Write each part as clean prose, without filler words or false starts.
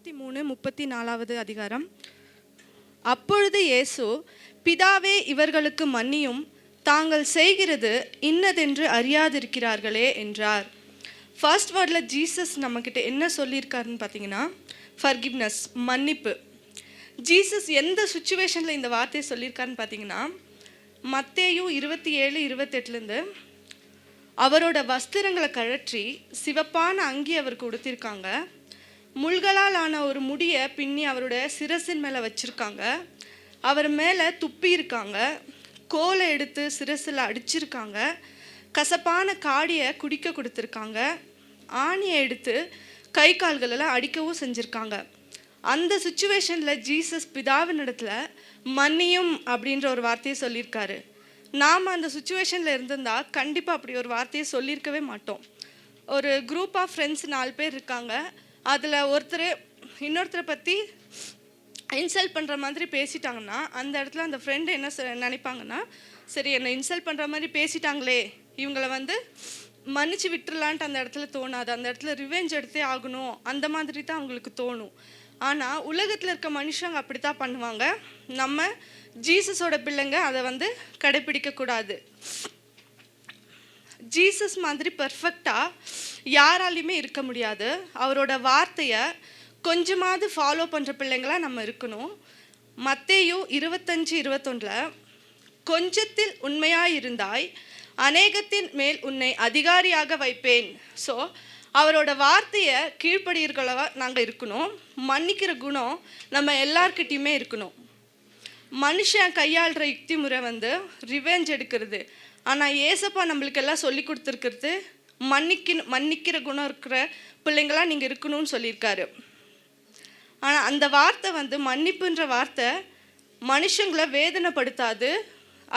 33-34 அதிகாரம். அப்பொழுது இயேசு, பிதாவே இவர்களுக்கு மன்னியும், தாங்கள் செய்கிறது இன்னதென்று அறியாதிருக்கிறார்களே என்றார். ஃபர்ஸ்ட் வேர்டில் ஜீசஸ் நம்மக்கிட்ட என்ன சொல்லியிருக்காருன்னு பார்த்தீங்கன்னா, ஃபர்கிவ்னஸ், மன்னிப்பு. ஜீசஸ் எந்த சுச்சுவேஷனில் இந்த வார்த்தையை சொல்லியிருக்காருன்னு பார்த்தீங்கன்னா, மத்தேயு 27-28 அவரோட வஸ்திரங்களை கழற்றி சிவப்பான அங்கி அவருக்கு உடுத்திருக்காங்க. முள்களால் ஆன ஒரு முடியை பின்னி அவரோட சிரசின் மேலே வச்சுருக்காங்க. அவர் மேலே துப்பி இருக்காங்க. கோலை எடுத்து சிரசில் அடிச்சிருக்காங்க. கசப்பான காடியை குடிக்க கொடுத்துருக்காங்க. ஆணியை எடுத்து கை கால்களெல்லாம் அடிக்கவும் செஞ்சுருக்காங்க. அந்த சுச்சுவேஷனில் ஜீசஸ் பிதாவின் இடத்துல மன்னியும் அப்படின்ற ஒரு வார்த்தையை சொல்லியிருக்காரு. நாம் அந்த சுச்சுவேஷனில் இருந்திருந்தால் கண்டிப்பாக அப்படி ஒரு வார்த்தையை சொல்லியிருக்கவே மாட்டோம். ஒரு குரூப் ஆஃப் ஃப்ரெண்ட்ஸ் 4 பேர் இருக்காங்க. அதில் ஒருத்தர் இன்னொருத்தரை பற்றி இன்சல்ட் பண்ணுற மாதிரி பேசிட்டாங்கன்னா, அந்த இடத்துல அந்த ஃப்ரெண்டு என்ன நினைப்பாங்கன்னா, சரி என்னை இன்சல்ட் பண்ணுற மாதிரி பேசிட்டாங்களே, இவங்களை மன்னிச்சு விட்டுறலான்ட்டு அந்த இடத்துல தோணாது. அந்த இடத்துல ரிவெஞ்ச் எடுத்தே ஆகணும், அந்த மாதிரி தான் அவங்களுக்கு தோணும். ஆனால் உலகத்தில் இருக்க மனுஷங்க அப்படி தான் பண்ணுவாங்க. நம்ம ஜீசஸோட பிள்ளைங்க அதை கடைப்பிடிக்கக்கூடாது. ஜீசஸ் மாதிரி பர்ஃபெக்டாக யாராலையுமே இருக்க முடியாது. அவரோட வார்த்தையை கொஞ்சமாவது ஃபாலோ பண்ணுற பிள்ளைங்களாக நம்ம இருக்கணும். மத்தேயு 25-21 கொஞ்சத்தில் உண்மையாக இருந்தாய், அநேகத்தின் மேல் உன்னை அதிகாரியாக வைப்பேன். ஸோ அவரோட வார்த்தையை கீழ்ப்படிகிறவர்களாக நாங்கள் இருக்கணும். மன்னிக்கிற குணம் நம்ம எல்லார்கிட்டையுமே இருக்கணும். மனுஷன் கையாளுற யுக்தி முறை ரிவெஞ்ச் எடுக்கிறது. ஆனால் ஏசப்பா நம்மளுக்கெல்லாம் சொல்லி கொடுத்துருக்கிறது மன்னிக்கிற குணம் இருக்கிற பிள்ளைங்களாம் நீங்கள் இருக்கணும்னு சொல்லியிருக்காரு. ஆனால் அந்த வார்த்தை மன்னிப்புன்ற வார்த்தை மனுஷங்களை வேதனைப்படுத்தாது.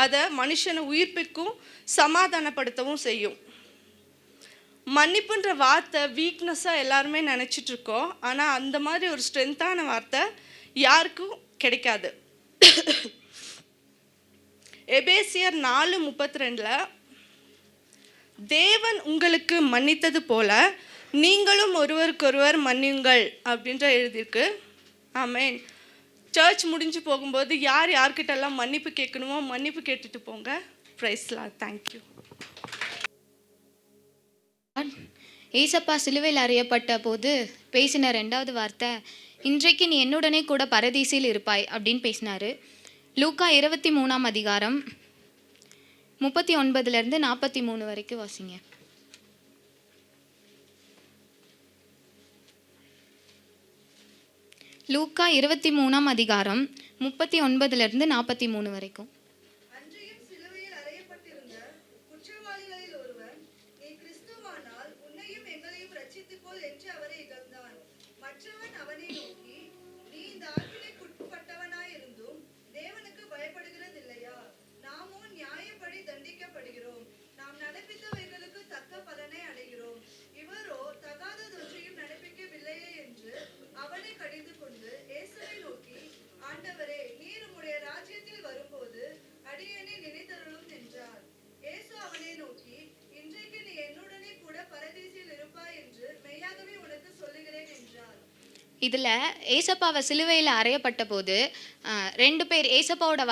அதை மனுஷனை உயிர்ப்பிக்கும், சமாதானப்படுத்தவும் செய்யும். மன்னிப்புன்ற வார்த்தை வீக்னஸாக எல்லாருமே நினச்சிட்ருக்கோம். ஆனால் அந்த மாதிரி ஒரு ஸ்ட்ரென்த்தான வார்த்தை யாருக்கும் கிடைக்காது. எபேசியர் 4:32 தேவன் உங்களுக்கு மன்னித்தது போல நீங்களும் ஒருவருக்கொருவர் மன்னியுங்கள் அப்படின்ற எழுதியிருக்கு. ஆமென். சர்ச் முடிஞ்சு போகும்போது யார்கிட்டெல்லாம் மன்னிப்பு கேட்கணுமோ மன்னிப்பு கேட்டுட்டு போங்க. Praise Lord. தேங்க்யூ. ஏசப்பா சிலுவையில் அறையப்பட்ட போது பேசின 2வது வார்த்தை, இன்றைக்கு நீ என்னுடனே கூட பரதீசில் இருப்பாய் அப்படின்னு பேசினாரு. லூக்கா 23 அதிகாரம் 39-43 வரைக்கும் வாசிங்க. லூக்கா 23 அதிகாரம் 39-43 வரைக்கும். இதில் ஏசப்பாவை சிலுவையில் அறையப்பட்ட போது 2 பேர் ஏசப்பாவோட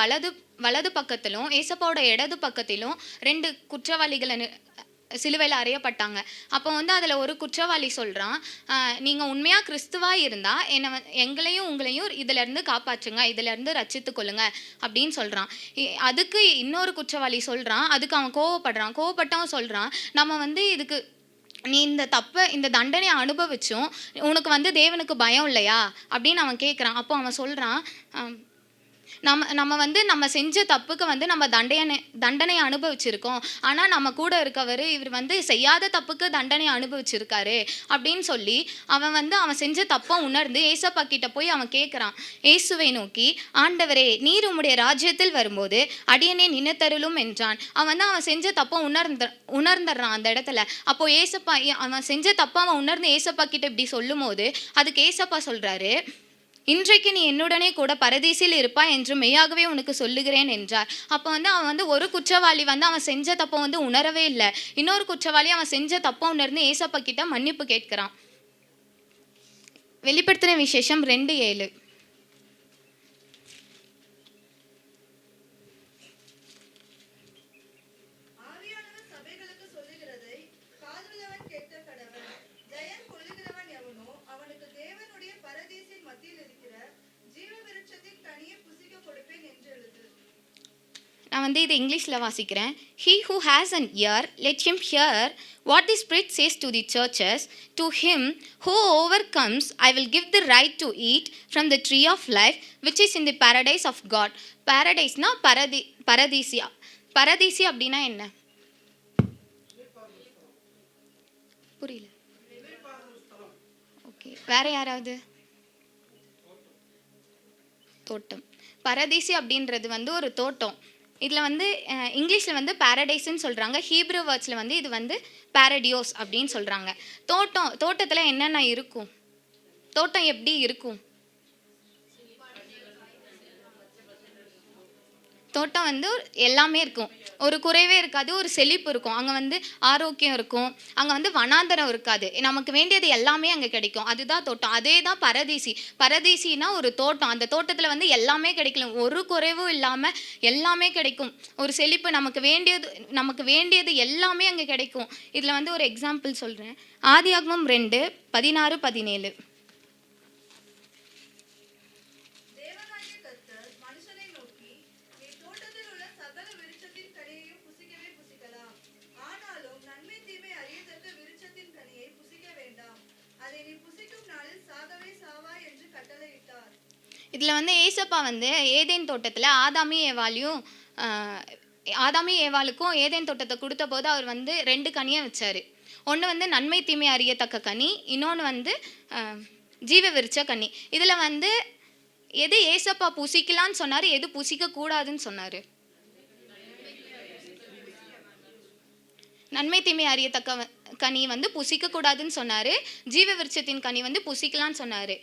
வலது பக்கத்திலும் ஏசப்பாவோட இடது பக்கத்திலும் 2 குற்றவாளிகளை சிலுவையில் அறையப்பட்டாங்க. அப்போ அதில் ஒரு குற்றவாளி சொல்கிறான், நீங்கள் உண்மையாக கிறிஸ்துவாக இருந்தால் எங்களையும் உங்களையும் இதிலேருந்து காப்பாற்றுங்க, இதிலேருந்து ரட்சித்து கொள்ளுங்க அப்படின்னு சொல்கிறான். அதுக்கு இன்னொரு குற்றவாளி சொல்கிறான், அதுக்கு அவன் கோவப்பட்டவன் சொல்கிறான், நம்ம இதுக்கு நீ இந்த தண்டனையை அனுபவிச்சும் உனக்கு தேவனுக்கு பயம் இல்லையா அப்படின்னு அவன் கேட்குறான். அப்போ அவன் சொல்கிறான், நம்ம செஞ்ச தப்புக்கு நம்ம தண்டனை அனுபவிச்சிருக்கோம். ஆனால் நம்ம கூட இருக்கவர் இவர் செய்யாத தப்புக்கு தண்டனை அனுபவிச்சிருக்காரு அப்படின்னு சொல்லி அவன் செஞ்ச தப்பை உணர்ந்து ஏசப்பா கிட்ட போய் அவன் கேட்குறான். இயேசுவை நோக்கி, ஆண்டவரே நீர் உம்முடைய ராஜ்யத்தில் வரும்போது அடியனே நினைத்தருளும் என்றான். அவன் செஞ்ச தப்பை உணர்ந்துடுறான் அந்த இடத்துல. அப்போ ஏசப்பா அவன் செஞ்ச தப்பை அவன் உணர்ந்து ஏசப்பா கிட்ட இப்படி சொல்லும் போது அதுக்கு ஏசப்பா சொல்றாரு, இன்றைக்கு நீ என்னுடனே கூட பரதீசில் இருப்பாய் என்று மெய்யாகவே உனக்கு சொல்லுகிறேன் என்றார். அப்போ அவன் ஒரு குற்றவாளி அவன் செஞ்ச தப்பை உணரவே இல்லை. இன்னொரு குற்றவாளி அவன் செஞ்ச தப்பை உணர்ந்து ஏசப்பா கிட்ட மன்னிப்பு கேட்கிறான். வெளிப்படுத்தின விசேஷம் 2:7. ஆவியானவர் சபைகளுக்கு சொல்லுகிறதை காதுள்ளவன் கேட்க கடவன். ஜெயம் கொள்ளுகிறவன் எவனோ அவனுக்கு தேவனுடைய பரதீசின் மத்தியில் இருக்கிற ஜீவ விருட்சத்தின் கனியை புசிக்க கொடுப்பேன் என்று எழுது. நான் வந்து இதை இங்கிலீஷில் வாசிக்கிறேன். He who has an ear, let him hear what the Spirit says to the churches. To him who overcomes, I will give the right to eat from the tree of life, which is in the paradise of God. Paradiseனா பரதீசியா. பரதீசி அப்படின்னா என்ன? புரியல. Okay, வேற யாராவது? தோட்டம். பரதீசி அப்படின்றது வந்து ஒரு தோட்டம். இதில் வந்து இங்கிலீஷில் வந்து பாரடைஸ்ன்னு சொல்கிறாங்க. ஹீப்ரு வேர்ட்ஸில் வந்து இது வந்து பாரடியோஸ் அப்படின்னு சொல்கிறாங்க. தோட்டத்தில் என்னென்ன இருக்கும்? தோட்டம் எப்படி இருக்கும்? தோட்டம் வந்து எல்லாமே இருக்கும், ஒரு குறைவே இருக்காது, ஒரு செழிப்பு இருக்கும், அங்கே வந்து ஆரோக்கியம் இருக்கும், அங்கே வந்து வனாந்தரம் இருக்காது, நமக்கு வேண்டியது எல்லாமே அங்கே கிடைக்கும். அதுதான் தோட்டம். அதே தான் பரதீசி. பரதீசினா ஒரு தோட்டம். அந்த தோட்டத்தில் வந்து எல்லாமே கிடைக்கும், ஒரு குறைவும் இல்லாமல் எல்லாமே கிடைக்கும், ஒரு செழிப்பு, நமக்கு வேண்டியது எல்லாமே அங்கே கிடைக்கும். இதில் வந்து ஒரு எக்ஸாம்பிள் சொல்கிறேன். ஆதியாகமம் 2:16-17. இதில் வந்து ஏசப்பா வந்து ஏதேன் தோட்டத்தில் ஆதாமி ஏவாளுக்கும் ஏதேன் தோட்டத்தை கொடுத்த போது அவர் வந்து 2 கனியை வச்சார். ஒன்று வந்து நன்மை தீமை அறியத்தக்க கனி, இன்னொன்று வந்து ஜீவ விருட்ச கனி. இதில் வந்து எது ஏசப்பா புசிக்கலான்னு சொன்னார், எது புசிக்க கூடாதுன்னு சொன்னார்? நன்மை தீமை அறியத்தக்க கனி வந்து புசிக்க கூடாதுன்னு சொன்னார், ஜீவ விருட்சத்தின் கனி வந்து புசிக்கலான்னு சொன்னார்.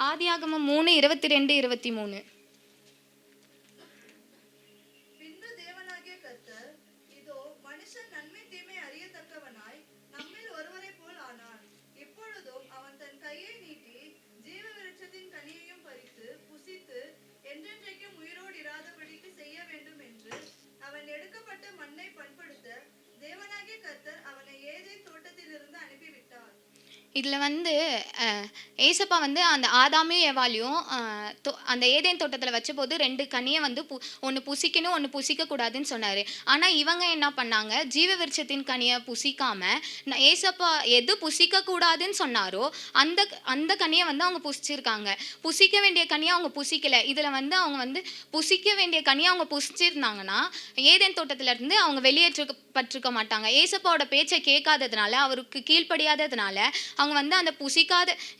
ஆதியாகமம் 3:22-23. பின்பு தேவனாகிய கர்த்தர், இதோ மனுஷன் நன்மை தீமை அறியத்தக்கவனாய் நம்மில் ஒருவரைப் போல் ஆனான். இப்பொழுதும் அவன் தன் கையை நீட்டி ஜீவ விருட்சத்தின் கனியையும் பறித்து புசித்து என்றென்றைக்கும் உயிரோடு இராதபடிக்கு செய்ய வேண்டும் என்று அவன் எடுக்கப்பட்ட மண்ணை பண்படுத்த தேவனாகிய கர்த்தர் அவனை ஏதேன் தோட்டத்திலிருந்து அனுப்பிவிட்டார். இதில் வந்து ஏசப்பா வந்து அந்த ஆதாமியும் ஏவாளையும் அந்த ஏதேன் தோட்டத்தில் வச்சபோது 2 கனியை வந்து ஒன்று புசிக்கணும், ஒன்று புசிக்கக்கூடாதுன்னு சொன்னார். ஆனால் இவங்க என்ன பண்ணாங்க, ஜீவ விருட்சத்தின் கனியை புசிக்காமல் ஏசப்பா எது புசிக்கக்கூடாதுன்னு சொன்னாரோ அந்த கனியை வந்து அவங்க புசிச்சிருக்காங்க. புசிக்க வேண்டிய கனியை அவங்க புசிக்கலை. இதில் வந்து அவங்க வந்து புசிக்க வேண்டிய கனியை அவங்க புசிச்சிருந்தாங்கன்னா ஏதேன் தோட்டத்திலேருந்து அவங்க வெளியேற்றப்பட்டிருக்க மாட்டாங்க. ஏசப்பாவோட பேச்சை கேட்காததுனால, அவருக்கு கீழ்ப்படியாததுனால அவங்க வந்து அந்த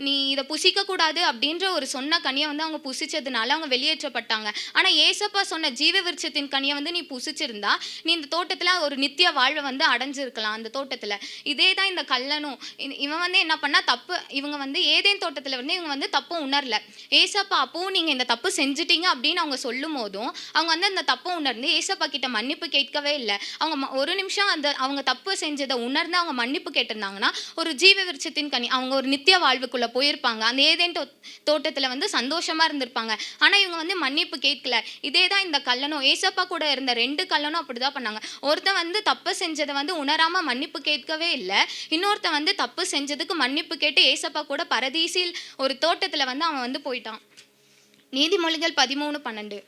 நீ இதை புசிக்கக்கூடாது அப்படின்ற ஒரு சொன்ன கனியை வந்து அவங்க புசிச்சதுனால அவங்க வெளியேற்றப்பட்டாங்க. ஆனால் ஏசப்பா சொன்ன ஜீவ விருட்சத்தின் கனியை வந்து நீ புசிச்சிருந்தா நீ இந்த தோட்டத்தில் ஒரு நித்திய வாழ்வை வந்து அடைஞ்சிருக்கலாம். அந்த தோட்டத்தில் இதே தான் இந்த கல்லனும். இவன் வந்து என்ன பண்ணா தப்பு, இவங்க வந்து ஏதேன் தோட்டத்தில் வந்து இவங்க வந்து தப்பு உணரல. ஏசப்பா அப்பவும் நீங்கள் இந்த தப்பு செஞ்சுட்டீங்க அப்படின்னு அவங்க சொல்லும் போதும் அவங்க வந்து அந்த தப்பை உணர்ந்து ஏசப்பா கிட்ட மன்னிப்பு கேட்கவே இல்லை. அவங்க ஒரு நிமிஷம் அவங்க தப்பு செஞ்சதை உணர்ந்து அவங்க மன்னிப்பு கேட்டிருந்தாங்கன்னா ஒரு ஜீவ விருட்சத்தின் கனி, அவங்க ஒரு நித்திய வாழ்வுக்குள்ள போயிருப்பாங்க, அந்த ஏதேன் தோட்டத்தில் வந்து சந்தோஷமா இருந்திருப்பாங்க. ஆனால் இவங்க வந்து மன்னிப்பு கேட்கல. இதே தான் இந்த கல்லனும். ஏசப்பா கூட இருந்த 2 கல்லனும் அப்படிதான் பண்ணாங்க. ஒருத்தன் வந்து தப்பு செஞ்சதை வந்து உணராம மன்னிப்பு கேட்கவே இல்லை, இன்னொருத்தன் வந்து தப்பு செஞ்சதுக்கு மன்னிப்பு கேட்டு ஏசப்பா கூட பரதீசில் ஒரு தோட்டத்தில் வந்து அவன் வந்து போயிட்டான். நீதிமொழிகள் 13:12.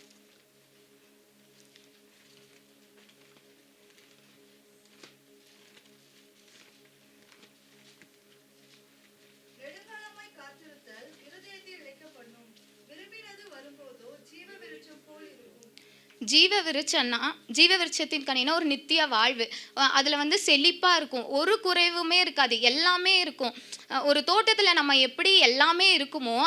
ஜீவ விருட்சத்தின் கனினா ஒரு நித்திய வாழ்வு. அதில் வந்து செழிப்பாக இருக்கும், ஒரு குறைவுமே இருக்காது, எல்லாமே இருக்கும். ஒரு தோட்டத்தில் நம்ம எப்படி எல்லாமே இருக்குமோ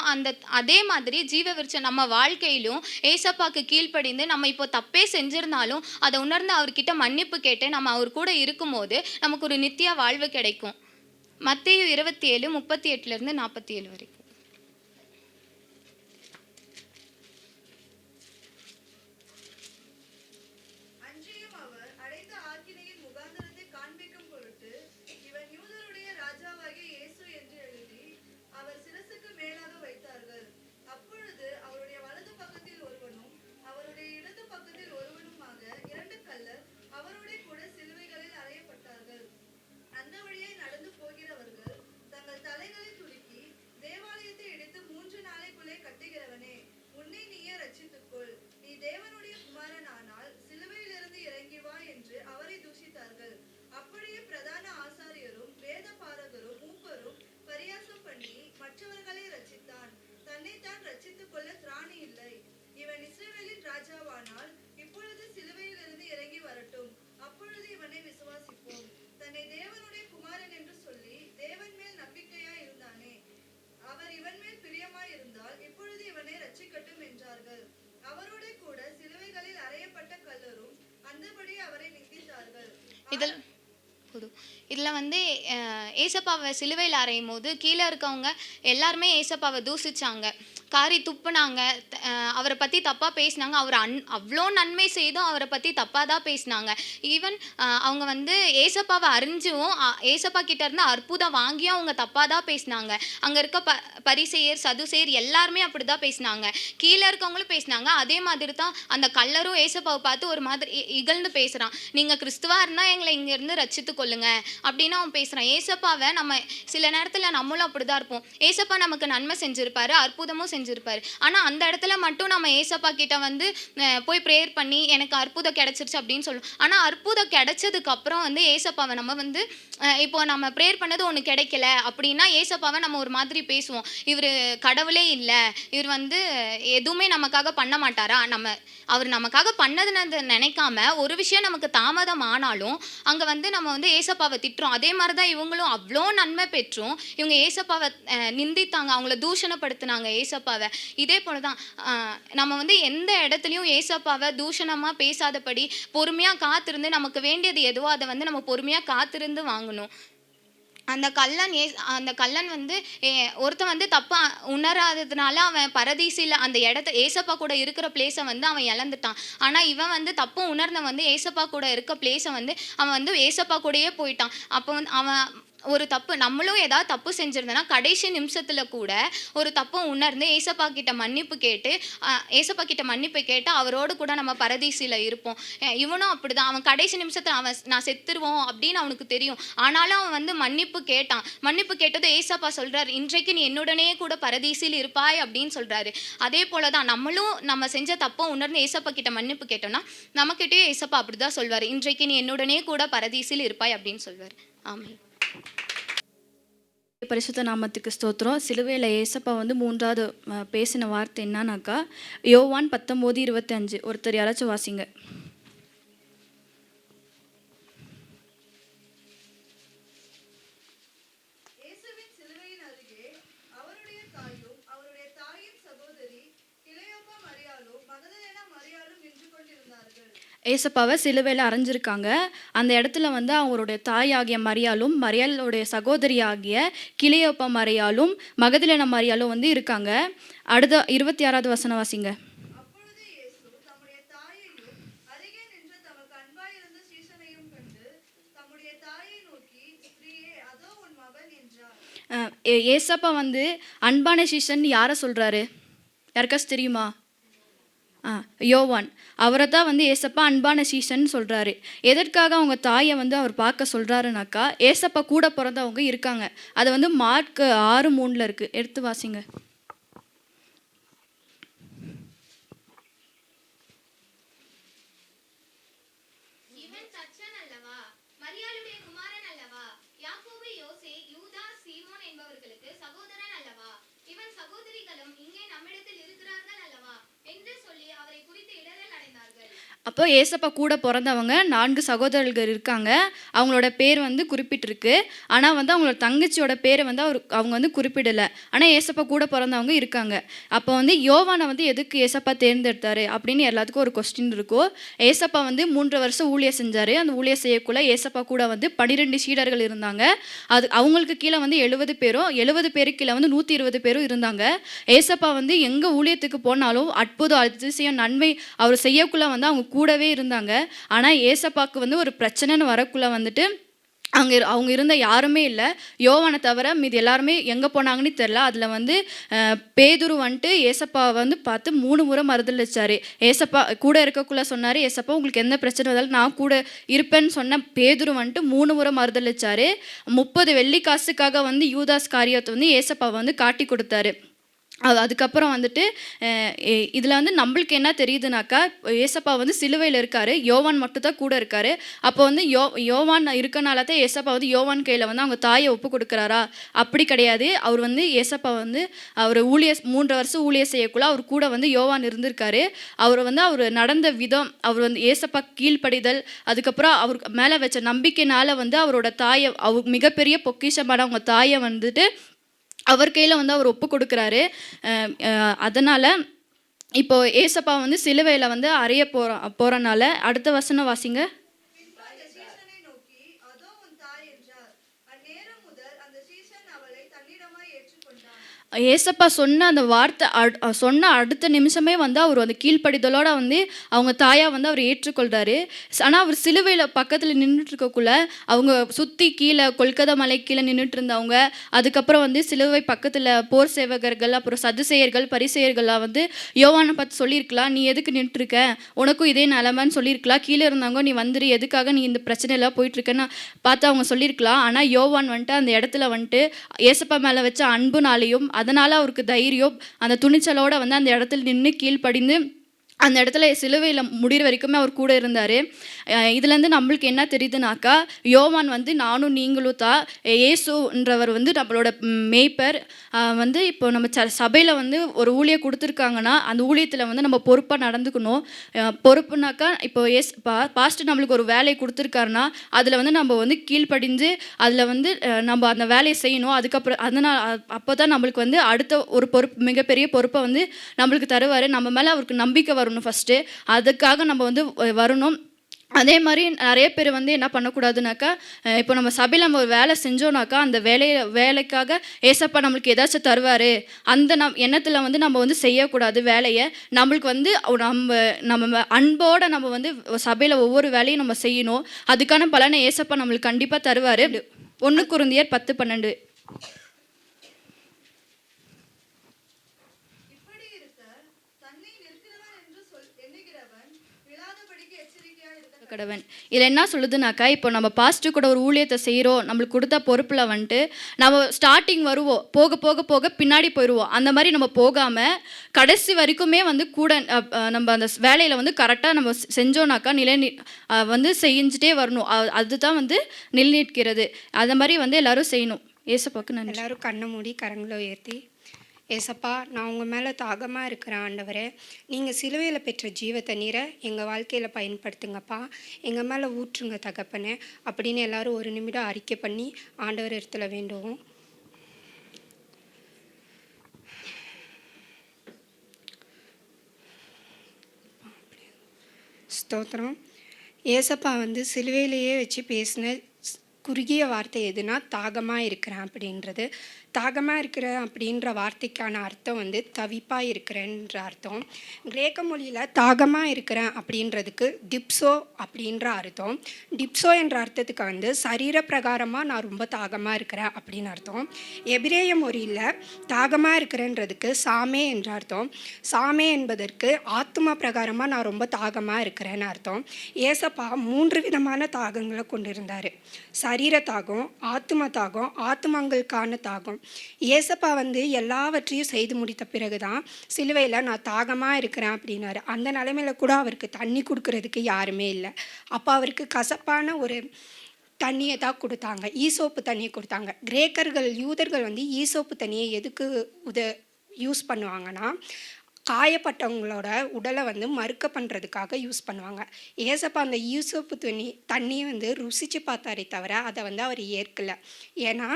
அதே மாதிரி ஜீவ விருட்சம் நம்ம வாழ்க்கையிலும் ஏசப்பாக்கு கீழ்ப்படிந்து நம்ம இப்போ தப்பே செஞ்சிருந்தாலும் அதை உணர்ந்து அவர்கிட்ட மன்னிப்பு கேட்டு நம்ம அவர் கூட இருக்கும்போது நமக்கு ஒரு நித்திய வாழ்வு கிடைக்கும். மத்தேயு 27:38-47 வரைக்கும். அவர் இதில் போதும். இதில் வந்து ஏசப்பாவை சிலுவையில் அறையும் போது கீழே இருக்கவங்க எல்லாருமே ஏசப்பாவை தூசிச்சாங்க, காரி துப்புனாங்க, அவரை பற்றி தப்பாக பேசினாங்க. அவர் அவ்வளோ நன்மை செய்தும் அவரை பற்றி தப்பாக தான் பேசினாங்க. ஈவன் அவங்க வந்து ஏசப்பாவை அறிஞ்சும் ஏசப்பா கிட்ட இருந்து அற்புதம் வாங்கியும் அவங்க தப்பாக தான் பேசினாங்க. அங்கே இருக்க பரிசேயர் சதுசேயர் எல்லாருமே அப்படி தான் பேசினாங்க. கீழே இருக்கவங்களும் பேசினாங்க. அதே மாதிரி தான் அந்த கள்ளரும் ஏசப்பாவை பார்த்து ஒரு மாதிரி இகழ்ந்து பேசுகிறான். நீங்கள் கிறிஸ்துவா இருந்தால் எங்களை இங்கேருந்து ரட்சித்து கொள்ளுங்க அப்படின்னு அவன் பேசுகிறான். ஏசப்பாவை நம்ம சில நேரத்தில் நம்மளும் அப்படி தான் இருப்போம். ஏசப்பா நமக்கு நன்மை செஞ்சுருப்பாரு, அற்புதமும் செஞ்சுருப்பாரு. ஆனால் அந்த இடத்துல மட்டும் நம்ம ஏசப்பா கிட்ட வந்து போய் ப்ரேயர் பண்ணி எனக்கு அற்புதம் கிடைச்சிருச்சு அப்படின்னு சொல்லுவோம். ஆனால் அற்புதம் கிடைச்சதுக்கு அப்புறம் வந்து ஏசப்பாவை நம்ம வந்து இப்போ நம்ம ப்ரேயர் பண்ணது ஒன்று கிடைக்கல அப்படின்னா ஏசப்பாவை நம்ம ஒரு மாதிரி பேசுவோம். இவர் கடவுளே இல்லை, இவர் வந்து எதுவுமே நமக்காக பண்ண மாட்டாரா, அவர் நமக்காக பண்ணதுன்னு நினைக்காம ஒரு விஷயம் நமக்கு தாமதம் ஆனாலும் அங்கே வந்து நம்ம வந்து ஏசப்பாவை திட்டுறோம். அதே மாதிரி தான் இவங்களும் அவ்வளோ நன்மை பெற்றும் இவங்க ஏசப்பாவை நிந்தித்தாங்க, அவங்கள தூஷணப்படுத்தினாங்க ஏசப்பாவை. இதே போல தான் நம்ம வந்து எந்த இடத்துலையும் ஏசப்பாவை தூஷணமாக பேசாதபடி பொறுமையாக காத்திருந்து நமக்கு வேண்டியது எதுவோ அதை வந்து நம்ம பொறுமையாக காத்திருந்து வாங்கணும். அந்த கள்ளன் வந்து ஒருத்தன் வந்து தப்பாக உணராததுனால அவன் பரதீசில் அந்த இடத்த ஏசப்பா கூட இருக்கிற பிளேஸை வந்து அவன் இழந்துட்டான். ஆனால் இவன் வந்து தப்பு உணர்ந்த வந்து ஏசப்பா கூட இருக்க பிளேஸை வந்து அவன் வந்து ஏசப்பா கூடயே போயிட்டான். அப்போ வந்து அவன் ஒரு தப்பு நம்மளும் ஏதாவது தப்பு செஞ்சிருந்தோன்னா கடைசி நிமிஷத்தில் கூட ஒரு தப்பை உணர்ந்து ஏசப்பா கிட்ட மன்னிப்பு கேட்டு அவரோடு கூட நம்ம பரதீசில் இருப்போம். இவனும் அப்படிதான். அவன் கடைசி நிமிஷத்தில் நான் செத்துருவோம் அப்படின்னு அவனுக்கு தெரியும். ஆனாலும் அவன் வந்து மன்னிப்பு கேட்டது ஏசப்பா சொல்றாரு, இன்றைக்கு நீ என்னுடனே கூட பரதீசில் இருப்பாய் அப்படின்னு சொல்றாரு. அதே போல தான் நம்மளும் நம்ம செஞ்ச தப்பை உணர்ந்து ஏசப்பா கிட்ட மன்னிப்பு கேட்டோம்னா நம்மக்கிட்டே ஏசப்பா அப்படிதான் சொல்வார், இன்றைக்கு நீ என்னுடனே கூட பரதீசில் இருப்பாய் அப்படின்னு சொல்வார். ஆமென். பரிசுத்த நாமத்துக்கு ஸ்தோத்திரம். சிலுவையில் ஏசப்பா வந்து மூன்றாவது பேசின வார்த்தை என்னன்னாக்கா யோவான் 19:25. ஒருத்தர் யாராச்சும் வாசிங்க. ஏசப்பாவை சிலுவையில் அரைஞ்சிருக்காங்க. அந்த இடத்துல வந்து அவங்களுடைய தாயாகிய மரியாளும் மரியாளுடைய சகோதரியாகிய கிளையோப்பா மரியாளும் மகதலேனா மரியாளும் வந்து இருக்காங்க. அடுத்த 26வது வசனம் வாசிங்க. ஏசப்பா வந்து அன்பான சீசன் யாரை சொல்கிறாரு? யாருக்காச்சும் தெரியுமா? யோவான். அவரை தான் வந்து ஏசப்பா அன்பான சீசன் சொல்கிறாரு. எதற்காக அவங்க தாயை வந்து அவர் பார்க்க சொல்கிறாருனாக்கா ஏசப்பா கூட பிறந்தவங்க இருக்காங்க. அது வந்து மார்க் 6:3 இருக்குது. எடுத்து வாசிங்க. அப்போ ஏசப்பா கூட பிறந்தவங்க 4 சகோதரர்கள் இருக்காங்க. அவங்களோட பேர் வந்து குறிப்பிட்டிருக்கு. ஆனால் வந்து அவங்களோட தங்கச்சியோட பேரை வந்து அவங்க வந்து குறிப்பிடலை. ஆனால் ஏசப்பா கூட பிறந்தவங்க இருக்காங்க. அப்போ வந்து யோவானை வந்து எதுக்கு ஏசப்பா தேர்ந்தெடுத்தாரு அப்படின்னு எல்லாத்துக்கும் ஒரு கொஸ்டின் இருக்கும். ஏசப்பா வந்து 3 வருஷம் ஊழியம் செஞ்சார். அந்த ஊழியம் செய்யக்குள்ள ஏசப்பா கூட வந்து 12 சீடர்கள் இருந்தாங்க. அது அவங்களுக்கு கீழே வந்து 70 பேரும் 70 பேருக்கு கீழே வந்து 120 பேரும் இருந்தாங்க. ஏசப்பா வந்து எங்கே ஊழியத்துக்கு போனாலும் அற்புதம் அதிசயம் நன்மை அவர் செய்யக்குள்ள வந்து அவங்க கூடவே இருந்தாங்க. ஆனால் ஏசப்பாக்கு வந்து ஒரு பிரச்சனைன்னு வரக்குள்ள வந்துட்டு அவங்க இருந்த யாருமே இல்லை. யோவானை தவிர மீது எல்லாருமே எங்கே போனாங்கன்னு தெரில. அதில் வந்து பேதுரு வந்துட்டு ஏசப்பா வந்து பார்த்து 3 முறை மறுதளிச்சார். ஏசப்பா கூட இருக்கக்குள்ளே சொன்னார், ஏசப்பா உங்களுக்கு எந்த பிரச்சனை வந்தாலும் நான் கூட இருப்பேன்னு சொன்ன பேதுரு வந்துட்டு 3 முறை மறுதளிச்சார். 30 வெள்ளிக்காசுக்காக வந்து யூதாஸ் காரியத்தை வந்து ஏசப்பா வந்து காட்டி கொடுத்தாரு. அதுக்கப்புறம் வந்துட்டு இதில் வந்து நம்மளுக்கு என்ன தெரியுதுனாக்கா ஏசப்பா வந்து சிலுவையில் இருக்கார், யோவான் மட்டும் தான் கூட இருக்கார். அப்போ வந்து யோவான் இருக்கனால தான் ஏசப்பா வந்து யோவான் கையில் வந்து அவங்க தாயை ஒப்பு கொடுக்குறாரா? அப்படி கிடையாது. அவர் வந்து ஏசப்பா வந்து அவர் 3 வருஷம் ஊழியம் செய்யக்குள்ள அவர் கூட வந்து யோவான் இருந்திருக்காரு. அவர் வந்து அவர் நடந்த விதம், அவர் வந்து ஏசப்பா கீழ்ப்படிதல், அதுக்கப்புறம் அவர் மேலே வச்ச நம்பிக்கைனால வந்து அவரோட தாயை அவர் மிகப்பெரிய பொக்கிஷமான அவங்க தாயை வந்துட்டு அவர் கையில் வந்து அவர் ஒப்பு கொடுக்குறாரு. அதனால் இப்போது ஏசப்பா வந்து சிலுவையில் வந்து அறைய போகிறனால அடுத்த வசனம் வாசிங்க. ஏசப்பா சொன்ன அந்த வார்த்தை சொன்ன அடுத்த நிமிஷமே வந்து அவர் அந்த கீழ்ப்படிதலோட வந்து அவங்க தாயா வந்து அவர் ஏற்றுக்கொள்கிறாரு. ஆனால் அவர் சிலுவையில் பக்கத்தில் நின்றுட்டு இருக்கக்குள்ள அவங்க சுற்றி கீழே கொல்கத்தா மலை கீழே நின்றுட்டு இருந்தவங்க, அதுக்கப்புறம் வந்து சிலுவை பக்கத்தில் போர் சேவகர்கள், அப்புறம் சதுசேயர்கள் பரிசேயர்கள்லாம் வந்து யோவானை பார்த்து சொல்லியிருக்கலாம், நீ எதுக்கு நின்றுருக்க, உனக்கும் இதே நிலமைன்னு சொல்லியிருக்கலாம், கீழே இருந்தவங்க நீ வந்துரு, எதுக்காக நீ இந்த பிரச்சனையெல்லாம் போயிட்டுருக்கன்னு பார்த்து அவங்க சொல்லியிருக்கலாம். ஆனால் யோவான் வந்துட்டு அந்த இடத்துல வந்துட்டு ஏசப்பா மேலே வச்ச அன்புனாலையும் அதனால் அவருக்கு தைரியம் அந்த துணிச்சலோடு வந்து அந்த இடத்துல நின்று கீழ்ப்படிந்து அந்த இடத்துல சிலுவையில் முடிகிற வரைக்குமே அவர் கூட இருந்தார். இதுலேருந்து நம்மளுக்கு என்ன தெரியுதுனாக்கா, யோவான் வந்து நானும் நீங்களும் தான், இயேசுன்றவர் வந்து நம்மளோட மேய்ப்பர். வந்து இப்போ நம்ம சபையில் வந்து ஒரு ஊழியம் கொடுத்துருக்காங்கன்னா அந்த ஊழியத்தில் வந்து நம்ம பொறுப்பாக நடந்துக்கணும். பொறுப்புனாக்கா இப்போ பாஸ்டர் நம்மளுக்கு ஒரு வேலையை கொடுத்துருக்காருன்னா அதில் வந்து நம்ம வந்து கீழ்ப்படிஞ்சு அதில் வந்து நம்ம அந்த வேலையை செய்யணும். அதுக்கப்புறம் அதனால் அப்போ தான் நம்மளுக்கு வந்து அடுத்த ஒரு பொறுப்பு, மிகப்பெரிய பொறுப்பை வந்து நம்மளுக்கு தருவார். நம்ம மேலே அவருக்கு நம்பிக்கை வரணும் ஃபஸ்ட்டு, அதுக்காக நம்ம வந்து வரணும். அதே மாதிரி நிறைய பேர் வந்து என்ன பண்ணக்கூடாதுனாக்கா, இப்போ நம்ம சபையில் நம்ம ஒரு வேலை செஞ்சோன்னாக்கா அந்த வேலைக்காக ஏசப்பா நம்மளுக்கு ஏதாச்சும் தருவார் அந்த எண்ணத்தில் வந்து நம்ம வந்து செய்யக்கூடாது வேலையை. நம்மளுக்கு வந்து நம்ம அன்போடு நம்ம வந்து சபையில் ஒவ்வொரு வேலையும் நம்ம செய்யணும். அதுக்கான பலனை ஏசப்பா நம்மளுக்கு கண்டிப்பாக தருவார். 1 கொரிந்தியர் 10:12. கடவன் இதில் என்ன சொல்லுதுனாக்கா, இப்போ நம்ம பாஸ்டர் கூட ஒரு ஊழியத்தை செய்கிறோம், நம்மளுக்கு கொடுத்த பொறுப்பில் வந்துட்டு நம்ம ஸ்டார்டிங் வருவோம், போக போக போக பின்னாடி போயிடுவோம். அந்த மாதிரி நம்ம போகாமல் கடைசி வரைக்குமே வந்து கூட நம்ம அந்த வேலையில் வந்து கரெக்டாக நம்ம செஞ்சோன்னாக்கா வந்து செஞ்சுட்டே வரணும். அதுதான் வந்து நிலைநிற்கிறது. அந்த மாதிரி வந்து எல்லோரும் செய்யணும். ஏசப்பாக்கு நன்றி. எல்லோரும் கண்ணை மூடி கரங்களை உயர்த்தி, ஏசப்பா, நான் உங்கள் மேலே தாகமாக இருக்கிறேன் ஆண்டவரே, நீங்கள் சிலுவையில் பெற்ற ஜீவ தண்ணீரை எங்கள் வாழ்க்கையில் பயன்படுத்துங்கப்பா, எங்கள் மேலே ஊற்றுங்க தகப்பனே அப்படின்னு எல்லோரும் ஒரு நிமிடம் அறிக்கை பண்ணி ஆண்டவர் இடத்துல வேண்டுவோம். ஸ்தோத்திரம். ஏசப்பா வந்து சிலுவையிலேயே வச்சு பேசின குறுகிய வார்த்தை எதுனா தாகமாக இருக்கிறேன் அப்படின்றது. தாகமாக இருக்கிறேன் அப்படின்ற வார்த்தைக்கான அர்த்தம் வந்து தவிப்பாக இருக்கிறேன்ற அர்த்தம். கிரேக்க மொழியில் தாகமாக இருக்கிறேன் அப்படின்றதுக்கு டிப்ஸோ அப்படின்ற அர்த்தம். டிப்ஸோ என்ற அர்த்தத்துக்கு வந்து சரீர பிரகாரமாக நான் ரொம்ப தாகமாக இருக்கிறேன் அப்படின்னு அர்த்தம். எபிரேய மொழியில் தாகமாக இருக்கிறேன்றதுக்கு சாமே என்ற அர்த்தம். சாமே என்பதற்கு ஆத்ம பிரகாரமாக நான் ரொம்ப தாகமாக இருக்கிறேன்னு அர்த்தம். ஏசப்பா 3 விதமான தாகங்களை கொண்டிருந்தார். சரீர தாகம், ஆத்ம தாகம், ஆத்மங்களுக்கான தாகம். ஏசப்பா வந்து எல்லாவற்றையும் செய்து முடித்த பிறகு தான் சிலுவையில் நான் தாகமாக இருக்கிறேன் அப்படின்னாரு. அந்த நிலைமையில் கூட அவருக்கு தண்ணி கொடுக்கறதுக்கு யாருமே இல்லை. அப்போ அவருக்கு கசப்பான ஒரு தண்ணியை தான் கொடுத்தாங்க, ஈசோப்பு தண்ணியை கொடுத்தாங்க. கிரேக்கர்கள், யூதர்கள் வந்து ஈசோப்பு தண்ணியை எதுக்கு யூஸ் பண்ணுவாங்கன்னா, காயப்பட்டவங்களோட உடலை வந்து மறுக்க பண்ணுறதுக்காக யூஸ் பண்ணுவாங்க. ஏசப்பா அந்த ஈசோப்பு தண்ணியை வந்து ருசித்து பார்த்தாரே தவிர அதை வந்து அவர் ஏற்கலை. ஏன்னா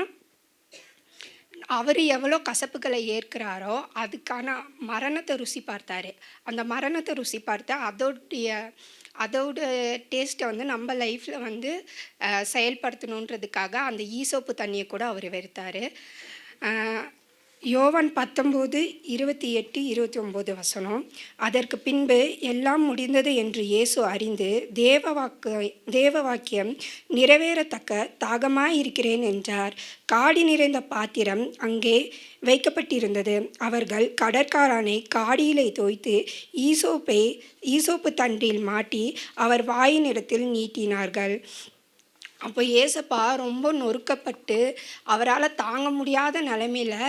அவர் எவ்வளோ கசப்புகளை ஏற்கிறாரோ அதுக்கான மரணத்தை ருசி பார்த்தாரு. அந்த மரணத்தை ருசி பார்த்து அதோட டேஸ்ட்டை வந்து நம்ம லைஃப்பில் வந்து செயல்படுத்தணுன்றதுக்காக அந்த ஈசோப்பு தண்ணியை கூட அவர் வெறுத்தார். யோவான் 19:28-29. அதற்கு பின்பு எல்லாம் முடிந்தது என்று இயேசு அறிந்து தேவ வாக்கியம் நிறைவேறத்தக்க தாகமாயிருக்கிறேன் என்றார். காடி நிறைந்த பாத்திரம் அங்கே வைக்கப்பட்டிருந்தது. அவர்கள் கடற்காரனை காடியிலே தோய்த்து ஈசோப்பு தண்டில் மாட்டி அவர் வாயினிடத்தில் நீட்டினார்கள். அப்போ ஏசப்பா ரொம்ப நொறுக்கப்பட்டு அவரால் தாங்க முடியாத நிலைமையில்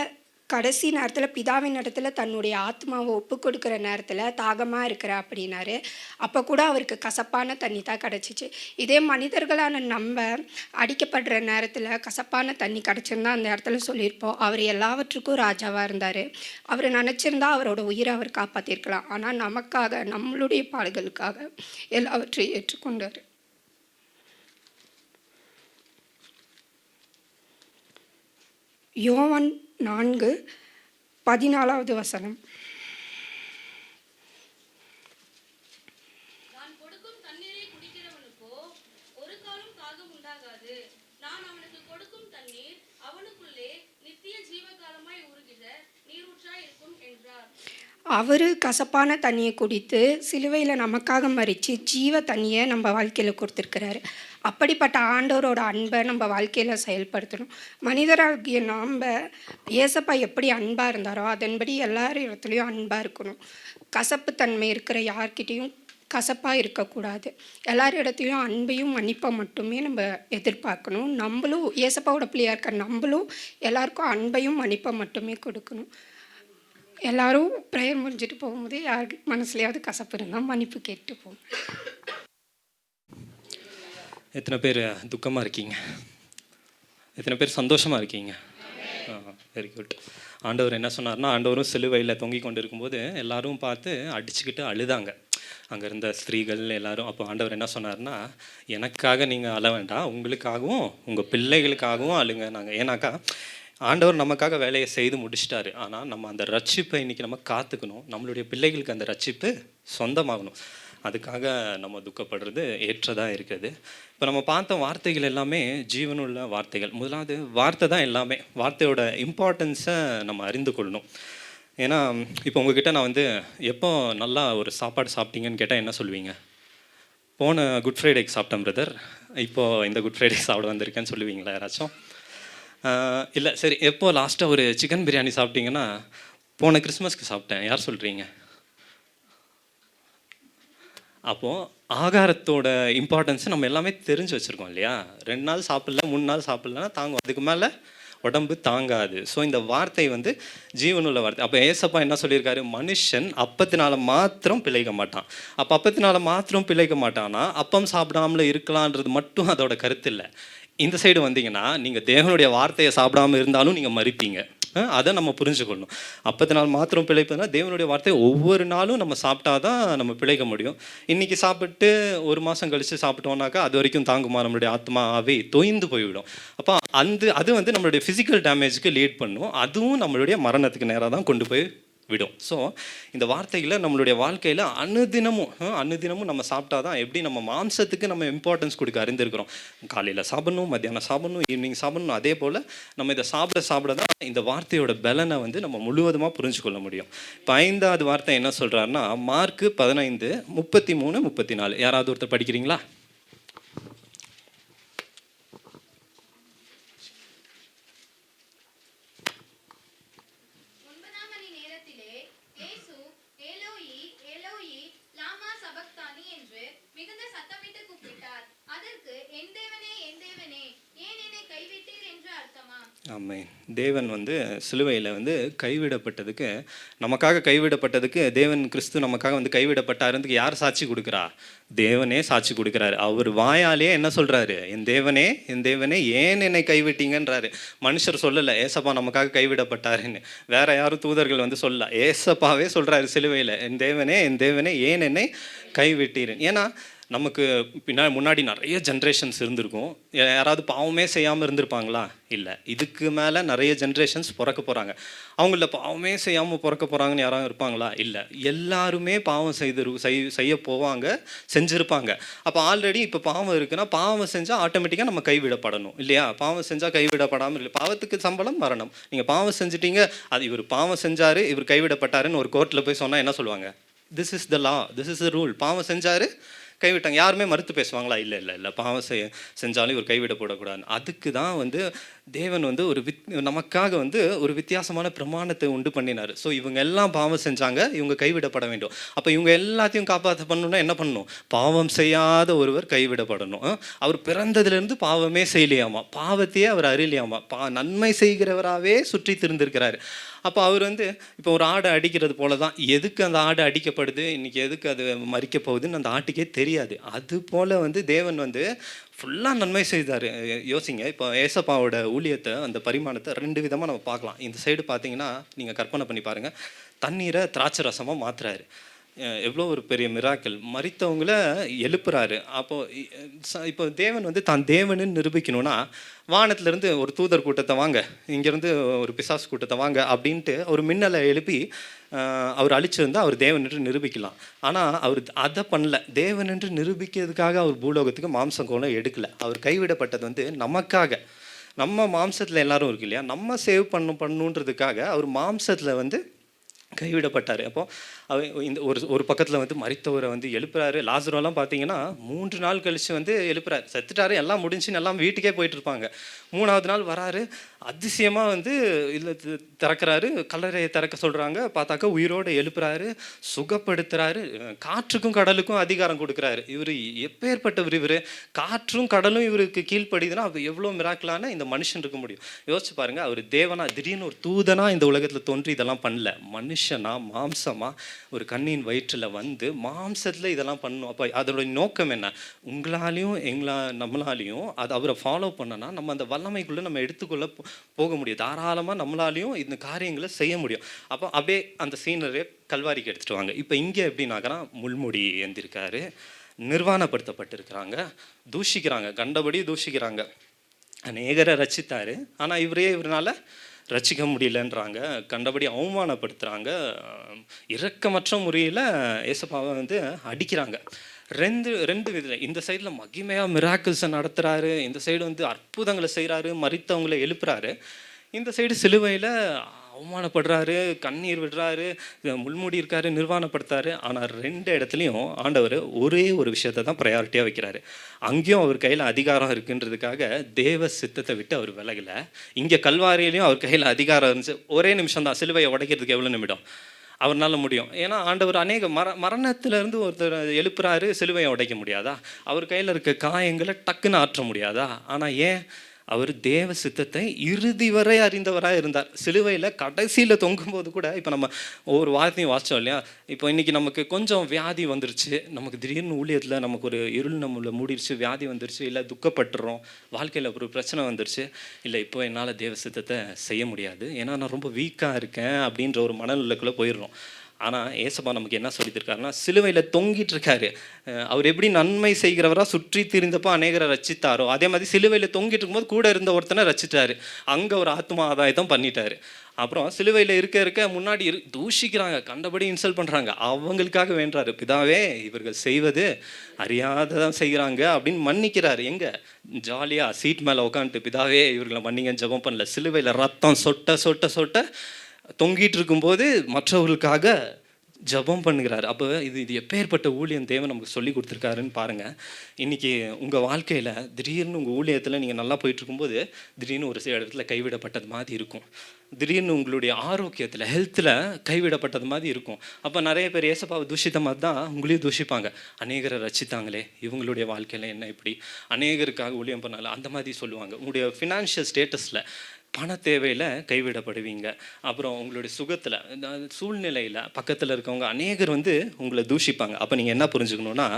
கடைசி நேரத்தில் பிதாவின் இடத்துல தன்னுடைய ஆத்மாவை ஒப்பு கொடுக்குற நேரத்தில் தாகமாக இருக்கிற அப்படின்னாரு. அப்போ கூட அவருக்கு கசப்பான தண்ணி தான் கிடச்சிச்சு. இதே மனிதர்களான நம்ம அடிக்கப்படுற நேரத்தில் கசப்பான தண்ணி கிடச்சிருந்தா அந்த இடத்துல சொல்லியிருப்போம், அவர் எல்லாவற்றுக்கும் ராஜாவாக இருந்தார், அவர் நினச்சிருந்தா அவரோட உயிரை அவர் காப்பாற்றிருக்கலாம். ஆனால் நமக்காக, நம்மளுடைய பாடுகளுக்காக எல்லாவற்றையும் ஏற்றுக்கொண்டார். யோவான் 4:14. நான் கொடுக்கும் தண்ணீரை குடிக்கிறவனுக்கோ ஒரு காலம் தாகம் உண்டாகாது. நான் அவனுக்கு கொடுக்கும் தண்ணீர் அவனுக்குள்ளே நித்திய ஜீவகாலமாய் ஊறுகிற அவர் கசப்பான தண்ணியை குடித்து சிலுவையில் நமக்காக மறித்து ஜீவ தண்ணியை நம்ம வாழ்க்கையில் கொடுத்துருக்கிறாரு. அப்படிப்பட்ட ஆண்டவரோட அன்பை நம்ம வாழ்க்கையில் செயல்படுத்தணும். மனிதராகிய நாம் ஏசப்பா எப்படி அன்பாக இருந்தாரோ அதன்படி எல்லார் இடத்துலையும் அன்பாக இருக்கணும். கசப்பு தன்மை இருக்கிற யார்கிட்டையும் கசப்பாக இருக்கக்கூடாது. எல்லார் இடத்துலையும் அன்பையும் மன்னிப்பை மட்டுமே நம்ம எதிர்பார்க்கணும். நம்மளும் ஏசப்பாவோட பிள்ளையாக இருக்க நம்மளும் எல்லாருக்கும் அன்பையும் மன்னிப்பை மட்டுமே கொடுக்கணும். எல்லாரும் ப்ரேயர் முடிஞ்சிட்டு போகும்போது யாருக்கு மனசுலையாவது கசப்பு இருந்தால் மன்னிப்பு கேட்டு போகும். எத்தனை பேர் துக்கமாக இருக்கீங்க? எத்தனை பேர் சந்தோஷமாக இருக்கீங்க? Very good. ஆண்டவர் என்ன சொன்னார்னா, ஆண்டவரும் சிலுவையில் தொங்கி கொண்டு இருக்கும்போது எல்லாரும் பார்த்து அடிச்சுக்கிட்டு அழுதாங்க அங்கே இருந்த ஸ்திரீகள் எல்லாரும். அப்போ ஆண்டவர் என்ன சொன்னார்னா, எனக்காக நீங்கள் அழ வேண்டாம், உங்களுக்காகவும் உங்கள் பிள்ளைகளுக்காகவும் அழுங்க நாங்கள். ஏன்னாக்கா ஆண்டவர் நமக்காக வேலையை செய்து முடிச்சிட்டாரு. ஆனால் நம்ம அந்த ரட்சிப்பை இன்றைக்கி நம்ம காத்துக்கணும். நம்மளுடைய பிள்ளைகளுக்கு அந்த ரட்சிப்பு சொந்தமாகணும். அதுக்காக நம்ம துக்கப்படுறது ஏற்றதாக இருக்குது. இப்போ நம்ம பார்த்த வார்த்தைகள் எல்லாமே ஜீவனுள்ள வார்த்தைகள். முதலாவது வார்த்தை தான் எல்லாமே. வார்த்தையோட இம்பார்ட்டன்ஸை நம்ம அறிந்து கொள்ளணும். ஏன்னா இப்போ உங்ககிட்ட நான் எப்போ நல்லா ஒரு சாப்பாடு சாப்பிட்டீங்கன்னு கேட்டால் என்ன சொல்லுவீங்க? போன குட் ஃப்ரைடேக்கு சாப்பிட்டேன் பிரதர், இப்போது இந்த குட் ஃப்ரைடேக்கு சாப்பிட வந்திருக்கேன்னு சொல்லுவீங்களா யாராச்சும்? இல்லை, சரி, எப்போ லாஸ்ட்டாக ஒரு சிக்கன் பிரியாணி சாப்பிட்டீங்கன்னா போன கிறிஸ்மஸ்க்கு சாப்பிட்டேன் யார் சொல்கிறீங்க? அப்போது ஆகாரத்தோட இம்பார்ட்டன்ஸை நம்ம எல்லாமே தெரிஞ்சு வச்சுருக்கோம் இல்லையா? 2 நாள் சாப்பிடல 3 நாள் சாப்பிட்லன்னா தாங்கும், அதுக்கு மேலே உடம்பு தாங்காது. ஸோ இந்த வார்த்தை ஜீவனுள்ள வார்த்தை. அப்போ ஏசப்பா என்ன சொல்லியிருக்காரு? மனுஷன் அப்பத்தினால மாத்திரம் பிழைக்க மாட்டான். அப்போ அப்பத்தினால மாத்திரம் பிழைக்க மாட்டான்னா அப்பம் சாப்பிடாமல இருக்கலான்றது மட்டும் அதோட கருத்து இல்லை. இந்த சைடு வந்தீங்கன்னா நீங்கள் தேவனுடைய வார்த்தையை சாப்பிடாமல் இருந்தாலும் நீங்கள் மறிப்பீங்க. அதை நம்ம புரிஞ்சுக்கொள்ளணும். அப்பத்தினால் மாத்திரம் பிழைப்பதுனா தேவனுடைய வார்த்தையை ஒவ்வொரு நாளும் நம்ம சாப்பிட்டா தான் நம்ம பிழைக்க முடியும். இன்றைக்கி சாப்பிட்டு 1 மாதம் கழித்து சாப்பிட்டோம்னாக்கா அது வரைக்கும் தாங்குமா? நம்மளுடைய ஆத்மாவே தொய்ந்து போய்விடும். அப்போ அது நம்மளுடைய ஃபிசிக்கல் டேமேஜுக்கு லீட் பண்ணும். அதுவும் நம்மளுடைய மரணத்துக்கு நேராக தான் கொண்டு போய் விடும். ஸோ இந்த வார்த்தைகளை நம்மளுடைய வாழ்க்கையில் அனுதினமும் நம்ம சாப்பிட்டா தான், எப்படி நம்ம மாம்சத்துக்கு நம்ம இம்பார்ட்டன்ஸ் கொடுக்க அறிந்திருக்கிறோம். காலையில் சாப்பிடணும், மத்தியானம் சாப்பிடணும், ஈவினிங் சாப்பிடணும். அதே போல் நம்ம இதை சாப்பிட தான் இந்த வார்த்தையோட பலனை நம்ம முழுவதுமாக புரிஞ்சு கொள்ள முடியும். இப்போ 5வது வார்த்தை என்ன சொல்கிறாருன்னா, மார்க்கு 15:33-34. யாராவது ஒருத்தர் படிக்கிறீங்களா? ஆமென். தேவன் சிலுவையில் கைவிடப்பட்டதுக்கு, நமக்காக கைவிடப்பட்டதுக்கு, தேவன் கிறிஸ்து நமக்காக கைவிடப்பட்டாருன்றதுக்கு யார் சாட்சி கொடுக்குறா? தேவனே சாட்சி கொடுக்குறாரு. அவர் வாயாலே என்ன சொல்கிறாரு? என் தேவனே என் தேவனே ஏன் என்னை கைவிட்டீங்கன்றாரு. மனுஷர் சொல்லலை ஏசப்பா நமக்காக கைவிடப்பட்டாருன்னு. வேற யாரும் தூதர்கள் சொல்லல, ஏசப்பாவே சொல்கிறாரு சிலுவையில், என் தேவனே ஏன் என்னை கைவிட்டீரன். ஏன்னா நமக்கு முன்னாடி நிறைய ஜென்ரேஷன்ஸ் இருந்திருக்கும். யாராவது பாவமே செய்யாமல் இருந்திருப்பாங்களா? இல்லை. இதுக்கு மேலே நிறைய ஜென்ரேஷன்ஸ் பிறக்க போகிறாங்க. அவங்கள பாவமே செய்யாமல் பிறக்க போகிறாங்கன்னு யாராவது இருப்பாங்களா? இல்லை. எல்லாருமே பாவம் செய்ய போவாங்க, செஞ்சுருப்பாங்க. அப்போ ஆல்ரெடி இப்போ பாவம் இருக்குன்னா பாவம் செஞ்சால் ஆட்டோமேட்டிக்காக நம்ம கைவிடப்படணும் இல்லையா? பாவம் செஞ்சால் கைவிடப்படாமல் இல்லை. பாவத்துக்கு சம்பளம் மரணம். நீங்கள் பாவம் செஞ்சிட்டீங்க, அது இவர் பாவம் செஞ்சார், இவர் கைவிடப்பட்டாருன்னு ஒரு கோர்ட்டில் போய் சொன்னால் என்ன சொல்லுவாங்க? This is the law, this is the rule. பாவம் செஞ்சார், கைவிட்டாங்க. யாருமே மறுத்து பேசுவாங்களா? இல்லை, பாவம் செஞ்சாலும் இவர் கைவிடப்படக்கூடாது. அதுக்கு தான் தேவன் நமக்காக ஒரு வித்தியாசமான பிரமாணத்தை உண்டு பண்ணினார். ஸோ இவங்க எல்லாம் பாவம் செஞ்சாங்க, இவங்க கைவிடப்பட வேண்டும். அப்போ இவங்க எல்லாத்தையும் காப்பாற்ற பண்ணணும்னா என்ன பண்ணணும்? பாவம் செய்யாத ஒருவர் கைவிடப்படணும். அவர் பிறந்ததுலேருந்து பாவமே செய்யலையாமா, பாவத்தையே அவர் அறியலையாமா, நன்மை செய்கிறவராகவே சுற்றி திருந்திருக்கிறாரு. அப்போ அவர் இப்போ ஒரு ஆடை அடிக்கிறது போல தான். எதுக்கு அந்த ஆடு அடிக்கப்படுது, இன்றைக்கி எதுக்கு அது மறிக்க போகுதுன்னு அந்த ஆட்டுக்கே தெரியாது. அது போல் தேவன் ஃபுல்லாக நன்மை செய்தார். யோசிங்க, இப்போ ஏசப்பாவோட ஊழியத்தை, அந்த பரிமாணத்தை 2 விதமாக நம்ம பார்க்கலாம். இந்த சைடு பார்த்தீங்கன்னா நீங்கள் கற்பனை பண்ணி பாருங்கள், தண்ணீரை திராட்சை ரசமாக மாற்றுறாரு. எவ்வளோ ஒரு பெரிய மிராக்கள். மரித்தவங்கள எழுப்புறாரு. இப்போ தேவன் தான் தேவன்னு நிரூபிக்கணும்னா வானத்திலேருந்து ஒரு தூதர் கூட்டத்தை வாங்க, இங்கேருந்து ஒரு பிசாசு கூட்டத்தை வாங்க அப்படின்ட்டு ஒரு மின்னலை எழுப்பி அவர் அழிச்சிருந்தால் அவர் தேவன் என்று நிரூபிக்கலாம். ஆனால் அவர் அதை பண்ணல. தேவன் என்று நிரூபிக்கிறதுக்காக அவர் பூலோகத்துக்கு மாம்சம் கோலம் எடுக்கலை. அவர் கைவிடப்பட்டது நமக்காக. நம்ம மாம்சத்தில் எல்லாரும் இருக்கு இல்லையா, நம்ம சேவ் பண்ணுன்றதுக்காக அவர் மாம்சத்தில் கைவிடப்பட்டார். அப்போ இந்த ஒரு ஒரு பக்கத்தில் வந்து மரித்தவரை வந்து எழுப்புறாரு. லாசரோலாம் பார்த்தீங்கன்னா 3 நாள் கழித்து வந்து எழுப்புறாரு. செத்துட்டாரு, எல்லாம் முடிஞ்சுன்னு எல்லாம் வீட்டுக்கே போயிட்டு இருப்பாங்க. 3ஆவது நாள் வராரு, அதிசயமாக வந்து இல்லை திறக்கிறாரு, கல்லறையை திறக்க சொல்கிறாங்க. பார்த்தாக்கா உயிரோடு எழுப்புறாரு, சுகப்படுத்துறாரு, காற்றுக்கும் கடலுக்கும் அதிகாரம் கொடுக்குறாரு. இவர் எப்பேற்பட்டவர் இவர்? காற்றும் கடலும் இவருக்கு கீழ்ப்படிதுன்னா அது எவ்வளோ மிராக்கலான இந்த மனுஷன் இருக்க முடியும்? யோசிச்சு பாருங்க. அவர் தேவனா திடீர்னு ஒரு தூதனா இந்த உலகத்தில் தோன்றி இதெல்லாம் பண்ணல. மனுஷனா மாம்சமா ஒரு கண்ணின் வயிற்றில் வந்து மாம்சத்தில் இதெல்லாம் பண்ணணும். அப்போ அதோட நோக்கம் என்ன? உங்களாலையும் நம்மளாலையும் அது அவரை ஃபாலோ பண்ணனா நம்ம அந்த வல்லமைக்குள்ளே நம்ம எடுத்துக்கொள்ள போக முடியும். தாராளமாக நம்மளாலையும் இந்த காரியங்களை செய்ய முடியும். அப்போ அப்படியே அந்த சீனரே கல்வாரிக்கு எடுத்துகிட்டு வாங்க. இப்போ இங்கே எப்படின்னாக்கனா முள்முடி ஏந்திருக்காரு, நிர்வாணப்படுத்தப்பட்டிருக்கிறாங்க, தூஷிக்கிறாங்க, கண்டபடி தூஷிக்கிறாங்க. அநேகரை ரட்சித்தாரு, ஆனால் இவரால் ரட்சிக்க முடியலன்றாங்க, கண்டபடி அவமானப்படுத்துகிறாங்க, இரக்கமற்ற முறையில் ஏசப்பாவை வந்து அடிக்கிறாங்க. ரெண்டு விதத்தில், இந்த சைடில் மகிமையாக மிராக்கிள்ஸை நடத்துகிறாரு, இந்த சைடு வந்து அற்புதங்களை செய்கிறாரு, மரித்தவங்களை எழுப்புறாரு. இந்த சைடு சிலுவையில் அவமானப்படுறாரு, கண்ணீர் விடுறாரு, முள்முடி இருக்காரு, நிர்வாணப்படுத்தாரு. ஆனால் 2 இடத்துலையும் ஆண்டவர் ஒரே ஒரு விஷயத்தை தான் ப்ரையாரிட்டியாக வைக்கிறாரு. அங்கேயும் அவர் கையில் அதிகாரம் இருக்குன்றதுக்காக தேவ சித்தத்தை விட்டு அவர் விலகலை. இங்கே கல்வாரியிலையும் அவர் கையில் அதிகாரம் இருந்துச்சு. ஒரே நிமிஷம் தான். சிலுவையை உடைக்கிறதுக்கு எவ்வளோ நிமிடம் அவர்னால முடியும்? ஏன்னா ஆண்டவர் அநேக மரணத்திலேருந்து ஒருத்தர் எழுப்புறாரு, சிலுவையை உடைக்க முடியாதா? அவர் கையில் இருக்க காயங்களை டக்குன்னு ஆற்ற முடியாதா? ஆனால் ஏன்? அவர் தேவ சித்தத்தை இறுதி வரை அறிந்தவராக இருந்தார். சிலுவையில் கடைசியில் தொங்கும்போது கூட, இப்போ நம்ம ஒவ்வொரு வார்த்தையும் வாசித்தோம் இல்லையா? இப்போ இன்றைக்கி நமக்கு கொஞ்சம் வியாதி வந்துருச்சு, நமக்கு திடீர்னு ஊழியத்தில் நமக்கு ஒரு இருள் நம்மளை மூடிடுச்சு, வியாதி வந்துருச்சு, இல்லை துக்கப்பட்டுறோம், வாழ்க்கையில் ஒரு பிரச்சனை வந்துருச்சு, இல்லை இப்போ என்னால் தேவ சித்தத்தை செய்ய முடியாது, ஏன்னா நான் ரொம்ப வீக்காக இருக்கேன் அப்படின்ற ஒரு மனநிலைக்குள்ளே போயிடுறோம். ஆனால் ஏசப்பா நமக்கு என்ன சொல்லி தருக்காருன்னா, சிலுவையில் தொங்கிட்டு இருக்காரு. அவர் எப்படி நன்மை செய்கிறவராக சுற்றி திரிந்தப்போ அநேகரை ரச்சித்தாரோ, அதே மாதிரி சிலுவையில் தொங்கிட்டு இருக்கும்போது கூட இருந்த ஒருத்தனை ரச்சிட்டாரு. அங்கே ஒரு ஆத்மா ஆதாயத்தம் பண்ணிட்டாரு. அப்புறம் சிலுவையில் இருக்க முன்னாடி தூஷிக்கிறாங்க, கண்டபடி இன்சல்ட் பண்ணுறாங்க, அவங்களுக்காக வேண்டுறாரு, பிதாவே இவர்கள் செய்வது அறியாததான் செய்கிறாங்க அப்படின்னு மன்னிக்கிறாரு. எங்கே? ஜாலியாக சீட் மேலே உட்காந்துட்டு, பிதாவே இவர்களை மன்னிங்கன்னு ஜெபம் பண்ணல. சிலுவையில் ரத்தம் சொட்ட சொட்ட சொட்ட தொங்கிட்டு இருக்கும்போது மற்றவர்களுக்காக ஜபம் பண்ணுகிறார். அப்போ இது எப்பேற்பட்ட ஊழியம் தேவன் நமக்கு சொல்லி கொடுத்துருக்காருன்னு பாருங்கள். இன்றைக்கி உங்கள் வாழ்க்கையில் திடீர்னு உங்கள் ஊழியத்தில் நீங்கள் நல்லா போயிட்டுருக்கும்போது திடீர்னு ஒரு சில இடத்துல கைவிடப்பட்டது மாதிரி இருக்கும். திடீர்னு உங்களுடைய ஆரோக்கியத்தில் ஹெல்த்தில் கைவிடப்பட்டது மாதிரி இருக்கும். அப்போ நிறைய பேர் ஏசப்பாவை தூஷித்த மாதிரி தான் உங்களையும் தூஷிப்பாங்க. அநேகரை ரசித்தாங்களே, இவங்களுடைய வாழ்க்கையில் என்ன இப்படி, அநேகருக்காக ஊழியம் பண்ணால அந்த மாதிரி சொல்லுவாங்க. உங்களுடைய ஃபினான்ஷியல் ஸ்டேட்டஸில் பண தேவையில் கைவிடப்படுவீங்க. அப்புறம் உங்களுடைய சுகத்தில், சூழ்நிலையில் பக்கத்தில் இருக்கவங்க அநேகர் வந்து உங்களை தூஷிப்பாங்க. அப்போ நீங்கள் என்ன புரிஞ்சுக்கணுன்னா,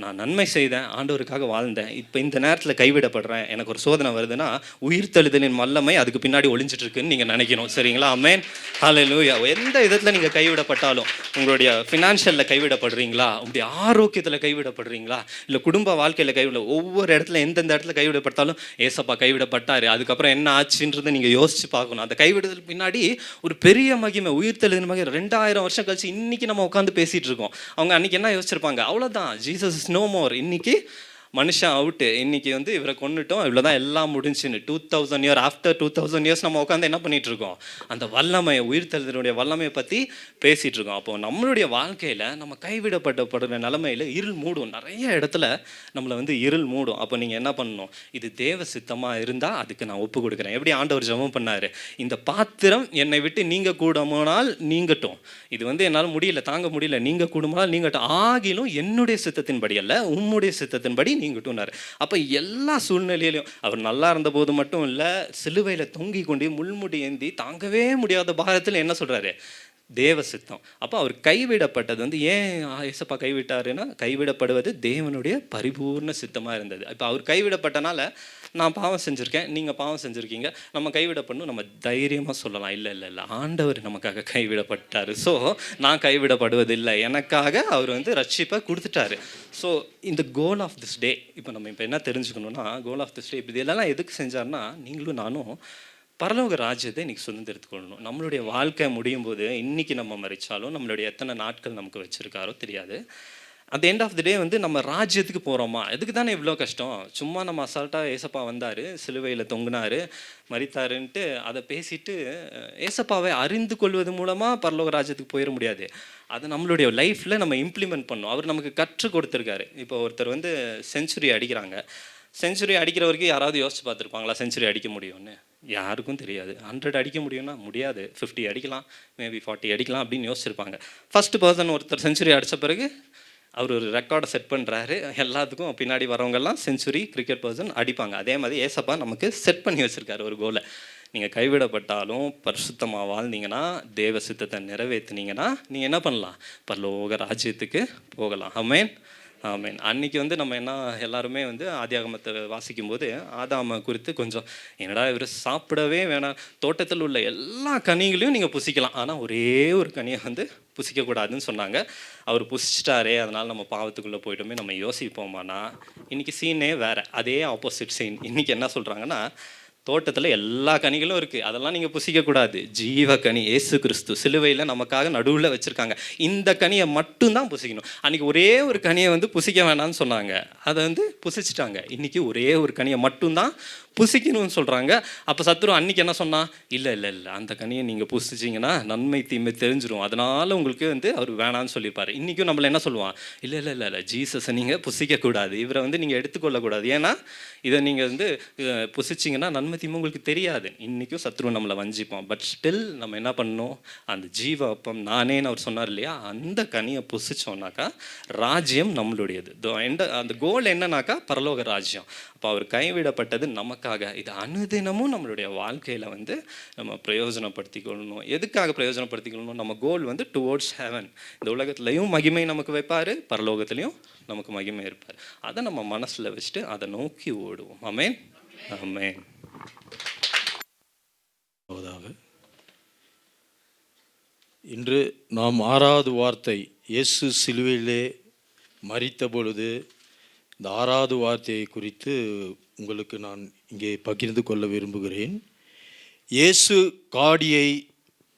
நான் நன்மை செய்தேன், ஆண்டவருக்காக வாழ்ந்தேன், இப்போ இந்த நேரத்தில் கைவிடப்படுறேன், எனக்கு ஒரு சோதனை வருதுன்னா உயிர்த்தெழுதலின் வல்லமை அதுக்கு பின்னாடி ஒளிஞ்சிட்டு இருக்குன்னு நீங்கள் நினைக்கணும். சரிங்களா? ஆமென், ஹல்லேலூயா. எந்த விதத்தில் நீங்கள் கைவிடப்பட்டாலும், உங்களுடைய ஃபினான்ஷியலில் கைவிடப்படுறீங்களா, உங்களுடைய ஆரோக்கியத்தில் கைவிடப்படுறீங்களா, இல்லை குடும்ப வாழ்க்கையில் ஒவ்வொரு இடத்துல எந்தெந்த இடத்துல கைவிடப்பட்டாலும் ஏசப்பா கைவிடப்பட்டார், அதுக்கப்புறம் என்ன ஆச்சுன்றதை நீங்கள் யோசிச்சு பார்க்கணும். அந்த கைவிடுதல் பின்னாடி ஒரு பெரிய மகிமை, உயிர்த்தெழுதின் மகிமை. 2000 வருஷம் கழிச்சு இன்னைக்கு நம்ம உட்காந்து பேசிகிட்டு இருக்கோம். அவங்க அன்றைக்கி என்ன யோசிச்சிருப்பாங்க? அவ்வளோதான், ஜீசஸ் நோ மோர், இன்னைக்கு மனுஷன் அவுட்டு, இன்னைக்கு வந்து இவரை கொண்டுட்டோம், இவ்வளோதான், எல்லாம் முடிஞ்சுன்னு. 2000 இயர் ஆஃப்டர் 2000 இயர்ஸ் நம்ம உட்காந்து என்ன பண்ணிட்டு இருக்கோம்? அந்த வல்லமையை, உயிர்த்தெழுதலுடைய வல்லமையை பற்றி பேசிகிட்டு இருக்கோம். அப்போ நம்மளுடைய வாழ்க்கையில் நம்ம கைவிடப்பட்டப்படுற நிலைமையில் இருள் மூடும். நிறைய இடத்துல நம்மளை வந்து இருள் மூடும். அப்போ நீங்கள் என்ன பண்ணணும்? இது தேவ சித்தமாக இருந்தால் அதுக்கு நான் ஒப்பு கொடுக்குறேன். எப்படி ஆண்டவர் ஜெபம் பண்ணார்? இந்த பாத்திரம் என்னை விட்டு நீங்கள் கூடுமானால் நீங்கட்டும், இது வந்து என்னால் முடியல, தாங்க முடியல, நீங்கள் கூடுமானால் நீங்கட்டும், ஆகிலும் என்னுடைய சித்தத்தின்படி அல்ல உம்முடைய சித்தத்தின்படி நீங்கட்டும்னாரு. அப்போ எல்லா சூழ்நிலையிலையும் அவர் நல்லா இருந்த போது மட்டும் இல்லை, சிலுவையில் தொங்கி கொண்டு முள்முடி ஏந்தி தாங்கவே முடியாத பாரத்தில் என்ன சொல்கிறாரு? தேவ சித்தம். அப்போ அவர் கைவிடப்பட்டது வந்து ஏன் ஏசப்பா கைவிட்டாருன்னா, கைவிடப்படுவது தேவனுடைய பரிபூர்ண சித்தமாக இருந்தது. இப்போ அவர் கைவிடப்பட்டனால நான் பாவம் செஞ்சுருக்கேன், நீங்கள் பாவம் செஞ்சுருக்கீங்க, நம்ம கைவிடப்படணும், நம்ம தைரியமாக சொல்லலாம். இல்லை இல்லை இல்லை, ஆண்டவர் நமக்காக கைவிடப்பட்டார், ஸோ நான் கைவிடப்படுவதில்லை, எனக்காக அவர் வந்து ரட்சிப்பை கொடுத்துட்டாரு. ஸோ இந்த கோல் ஆஃப் திஸ் டே, இப்போ நம்ம என்ன தெரிஞ்சுக்கணுன்னா, கோல் ஆஃப் திஸ் டே இப்போ இதெல்லாம் எதுக்கு செஞ்சார்னா, நீங்களும் நானும் பரலோக ராஜ்யத்தை இன்றைக்கி சுதந்திரத்துக்கொள்ளணும். நம்மளுடைய வாழ்க்கை முடியும் போது, இன்றைக்கி நம்ம மறிச்சாலும் நம்மளுடைய எத்தனை நாட்கள் நமக்கு வச்சுருக்காரோ தெரியாது, அந்த எண்ட் ஆஃப் த டே வந்து நம்ம ராஜ்யத்துக்கு போகிறோமா? எதுக்கு தானே இவ்வளோ கஷ்டம்? சும்மா நம்ம அசால்ட்டாக ஏசப்பா வந்தார், சிலுவையில் தொங்குனார், மரித்தாருன்ட்டு அதை பேசிட்டு ஏசப்பாவை அறிந்து கொள்வது மூலமாக பரலோக ராஜ்யத்துக்கு போயிட முடியாது. அதை நம்மளுடைய லைஃப்பில் நம்ம இம்ப்ளிமெண்ட் பண்ணணும். அவர் நமக்கு கற்றுக் கொடுத்துருக்காரு. இப்போ ஒருத்தர் வந்து செஞ்சுரி அடிக்கிறாங்க. செஞ்சுரி அடிக்கிற வரைக்கும் யாராவது யோசிச்சு பார்த்துருப்பாங்களா செஞ்சுரி அடிக்க முடியும்னு? யாருக்கும் தெரியாது. 100 அடிக்க முடியும்னா முடியாது, 50 அடிக்கலாம், மேபி 40 அடிக்கலாம் அப்படின்னு யோசிச்சிருப்பாங்க. ஃபஸ்ட்டு பர்சன் ஒருத்தர் செஞ்சுரி அடித்த பிறகு அவர் ஒரு ரெக்கார்டை செட் பண்ணுறாரு. எல்லாத்துக்கும் பின்னாடி வரவங்கெல்லாம் செஞ்சுரி கிரிக்கெட் பர்சன் அடிப்பாங்க. அதே மாதிரி ஏசப்பா நமக்கு செட் பண்ணி வச்சுருக்காரு ஒரு கோலை. நீங்கள் கைவிடப்பட்டாலும் பரிசுத்தமாக வாழ்ந்தீங்கன்னா, தேவ சித்தத்தை நிறைவேற்றினீங்கன்னா நீங்கள் என்ன பண்ணலாம்? பரலோக ராஜ்யத்துக்கு போகலாம். ஆமென், ஆமென். அன்றைக்கி வந்து நம்ம என்ன எல்லாருமே வந்து ஆதியாகமத்தை வாசிக்கும்போது ஆதாமை குறித்து கொஞ்சம் என்னடா இவர் சாப்பிடவே வேணாம், தோட்டத்தில் உள்ள எல்லா கனிகளையும் நீங்கள் புசிக்கலாம், ஆனால் ஒரே ஒரு கனியை வந்து புசிக்கக்கூடாதுன்னு சொன்னாங்க. அவர் புசிச்சிட்டாரே, அதனால் நம்ம பாவத்துக்குள்ளே போய்ட்டோமே நம்ம யோசிப்போமானா? இன்றைக்கி சீனே வேறு. அதே ஆப்போசிட் சீன். இன்றைக்கி என்ன சொல்கிறாங்கன்னா, தோட்டத்தில் எல்லா கனிகளும் இருக்குது, அதெல்லாம் நீங்கள் புசிக்கக்கூடாது. ஜீவ கனி இயேசு கிறிஸ்து சிலுவையில் நமக்காக நடுவில் வச்சுருக்காங்க. இந்த கனியை மட்டும்தான் புசிக்கணும். அன்றைக்கி ஒரே ஒரு கனியை வந்து புசிக்க வேணாம்னு சொன்னாங்க, அதை வந்து புசிச்சிட்டாங்க. இன்றைக்கி ஒரே ஒரு கனியை மட்டும்தான் புசிக்கணும்னு சொல்கிறாங்க. அப்போ சத்துரு அன்றைக்கி என்ன சொன்னால், இல்லை இல்லை இல்லை அந்த கனியை நீங்கள் புசிச்சிங்கன்னா நன்மை தீமை தெரிஞ்சிடும், அதனால் உங்களுக்கு வந்து அவர் வேணான்னு சொல்லியிருப்பார். இன்றைக்கும் நம்மளை என்ன சொல்லுவான்? இல்லை இல்லை இல்லை இல்லை ஜீசஸை நீங்கள் புசிக்கக்கூடாது, இவரை வந்து நீங்கள் எடுத்துக்கொள்ளக்கூடாது, ஏன்னா இதை நீங்கள் வந்து புசிச்சிங்கன்னா நன்மை தீமை உங்களுக்கு தெரியாது. இன்றைக்கும் சத்ரு நம்மளை வஞ்சிப்போம். பட் ஸ்டில் நம்ம என்ன பண்ணணும்? அந்த ஜீவ அப்பம் நானேன்னு அவர் சொன்னார் இல்லையா, அந்த கனியை புசிச்சோன்னாக்கா ராஜ்யம் நம்மளுடையது. அந்த கோல் என்னன்னாக்கா பரலோக ராஜ்யம். அப்போ அவர் கைவிடப்பட்டது நமக்காக. இது அனுதினமும் நம்மளுடைய வாழ்க்கையில் வந்து நம்ம பிரயோஜனப்படுத்திக்கொள்ளணும். எதுக்காக பிரயோஜனப்படுத்திக்கொள்ளணும்? நம்ம கோல் வந்து டுவோர்ட்ஸ் ஹெவன். இந்த உலகத்துலேயும் மகிமை நமக்கு வைப்பார், பரலோகத்துலேயும் நமக்கு மகிமை இருப்பார். அதை நம்ம மனசில் வச்சுட்டு அதை நோக்கி ஓடுவோம். ஆமென், ஆமென். இன்று நாம் 6வது வார்த்தை, இயேசு சிலுவையிலே மரித்த பொழுது இந்த 6வது வார்த்தையை குறித்து உங்களுக்கு நான் இங்கே பகிர்ந்து கொள்ள விரும்புகிறேன். இயேசு காடியை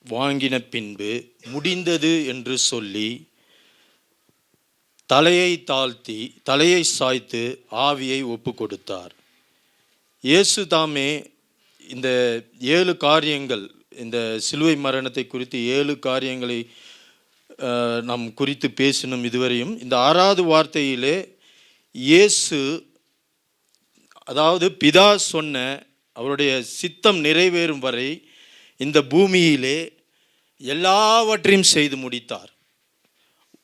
வாங்கின பின்பு முடிந்தது என்று சொல்லி தலையை சாய்த்து ஆவியை ஒப்பு கொடுத்தார். இயேசு தாமே இந்த 7 காரியங்கள், இந்த சிலுவை மரணத்தை குறித்து 7 காரியங்களை நாம் குறித்து பேசினோம் இதுவரையும். இந்த 6வது வார்த்தையிலே இயேசு, அதாவது பிதா சொன்ன அவருடைய சித்தம் நிறைவேறும் வரை இந்த பூமியிலே எல்லாவற்றையும் செய்து முடித்தார்.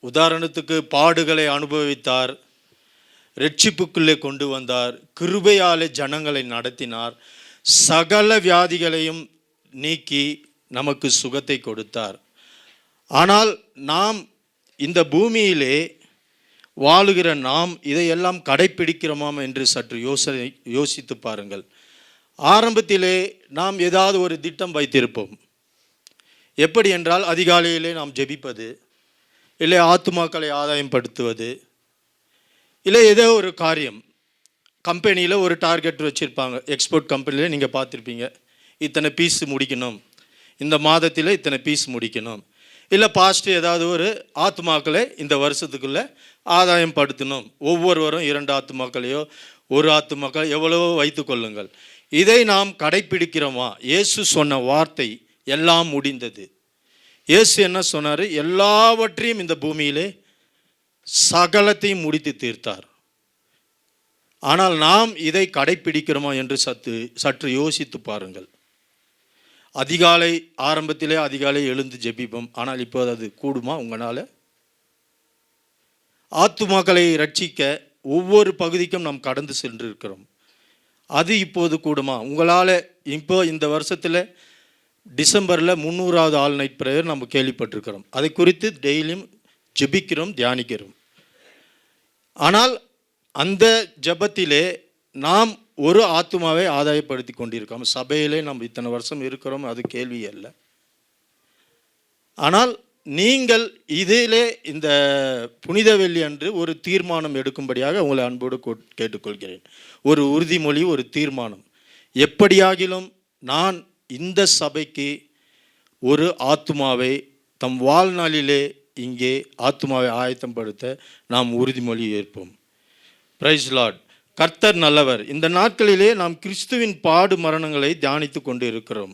உதாரணத்துக்கு பாடுகளை அனுபவித்தார், இரட்சிப்புக்குள்ளே கொண்டு வந்தார், கிருபையாலே ஜனங்களை நடத்தினார், சகல வியாதிகளையும் நீக்கி நமக்கு சுகத்தை கொடுத்தார். ஆனால் நாம் இந்த பூமியிலே வாழுகிற நாம் இதையெல்லாம் கடைப்பிடிக்கிறோமாம் என்று சற்று யோசித்து பாருங்கள். ஆரம்பத்திலே நாம் ஏதாவது ஒரு திட்டம் வைத்திருப்போம். எப்படி என்றால், அதிகாலையிலே நாம் ஜெபிப்பது, இல்லை ஆத்துமாக்களை ஆதாயப்படுத்துவது, இல்லை ஏதோ ஒரு காரியம். கம்பெனியில் ஒரு டார்கெட் வச்சுருப்பாங்க. எக்ஸ்போர்ட் கம்பெனியில் நீங்கள் பார்த்துருப்பீங்க, இத்தனை பீஸ் முடிக்கணும், இந்த மாதத்தில் இத்தனை பீஸ் முடிக்கணும். இல்லை பாஸ்ட்டு ஏதாவது ஒரு ஆத்துமாக்களை இந்த வருஷத்துக்குள்ளே ஆதாயம் படுத்தணும், ஒவ்வொருவரும் 2 ஆத்துமாக்களையோ 1 ஆத்துமாக்கள் எவ்வளவோ வைத்து கொள்ளுங்கள். இதை நாம் கடைப்பிடிக்கிறோமா? இயேசு சொன்ன வார்த்தை எல்லாம் முடிந்தது. இயேசு என்ன சொன்னார்? எல்லாவற்றையும் இந்த பூமியிலே சகலத்தையும் முடித்து தீர்த்தார். ஆனால் நாம் இதை கடைப்பிடிக்கிறோமா என்று சற்று யோசித்து பாருங்கள். ஆரம்பத்திலே அதிகாலை எழுந்து ஜெபிப்போம், ஆனால் இப்போது அது கூடுமா உங்களால்? ஆத்துமாக்களை ரட்சிக்க ஒவ்வொரு பகுதிக்கும் நாம் கடந்து சென்றிருக்கிறோம், அது இப்போது கூடுமா உங்களால்? இப்போ இந்த வருஷத்தில் டிசம்பரில் 300வது ஆல் நைட் ப்ரேயர் நம்ம கேள்விப்பட்டிருக்கிறோம். அதை குறித்து டெய்லியும் ஜெபிக்கிறோம், தியானிக்கிறோம். ஆனால் அந்த ஜெபத்திலே நாம் ஒரு ஆத்துமாவை ஆதாயப்படுத்தி கொண்டிருக்கோம். சபையிலே நம்ம இத்தனை வருஷம் இருக்கிறோம், அது கேள்வி அல்ல. ஆனால் நீங்கள் இதிலே இந்த புனித வெள்ளி அன்று ஒரு தீர்மானம் எடுக்கும்படியாக உங்களை அன்போடு கேட்டுக்கொள்கிறேன். ஒரு உறுதிமொழி, ஒரு தீர்மானம். எப்படியாகிலும் நான் இந்த சபைக்கு ஒரு ஆத்துமாவை தம் வாழ்நாளிலே இங்கே ஆத்துமாவை ஆயத்தப்படுத்த நாம் உறுதிமொழி ஏற்போம். Praise Lord. கர்த்தர் நல்லவர். இந்த நாட்களிலே நாம் கிறிஸ்துவின் பாடு மரணங்களை தியானித்து கொண்டு இருக்கிறோம்.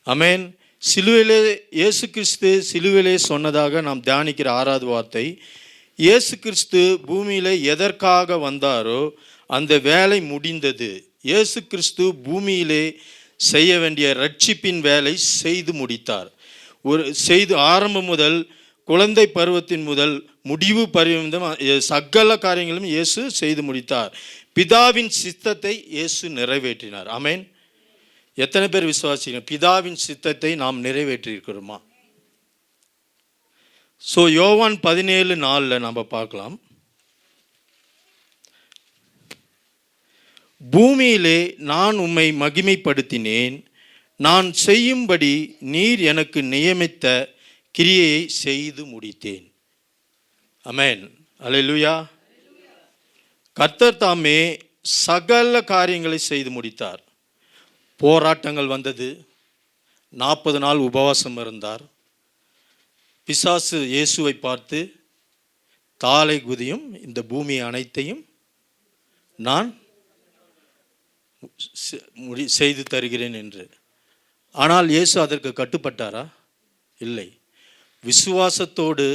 ஆமென். சிலுவையிலே இயேசு கிறிஸ்து சிலுவையிலே சொன்னதாக நாம் தியானிக்கிற 6வது வார்த்தை, இயேசு கிறிஸ்து பூமியிலே எதற்காக வந்தாரோ அந்த வேலை முடிந்தது. இயேசு கிறிஸ்து பூமியிலே செய்ய வேண்டிய ரட்சிப்பின் வேலை செய்து முடித்தார். செய்து ஆரம்பம் முதல் குழந்தை பருவத்தின் முதல் முடிவு பருவம் சகல காரியங்களும் இயேசு செய்து முடித்தார். பிதாவின் சித்தத்தை இயேசு நிறைவேற்றினார். ஆமென். எத்தனை பேர் விசுவாசிக்கிறோம் பிதாவின் சித்தத்தை நாம் நிறைவேற்றியிருக்கிறோமா? ஸோ யோவான் 17:4 நம்ம பார்க்கலாம். பூமியிலே நான் உம்மை மகிமைப்படுத்தினேன், நான் செய்யும்படி நீர் எனக்கு நியமித்த கிரியையை செய்து முடித்தேன். ஆமென். அல்லேலூயா. கர்த்தர் தாமே சகல காரியங்களை செய்து முடித்தார். போராட்டங்கள் வந்தது, 40 நாள் உபவாசம் இருந்தார். பிசாசு இயேசுவை பார்த்து தாளை குதியும் இந்த பூமி அனைத்தையும் நான் செய்து தருகிறேன் என்று. ஆனால் இயேசு அதற்கு கட்டுப்பட்டாரா? இல்லை. விசுவாசத்தோடு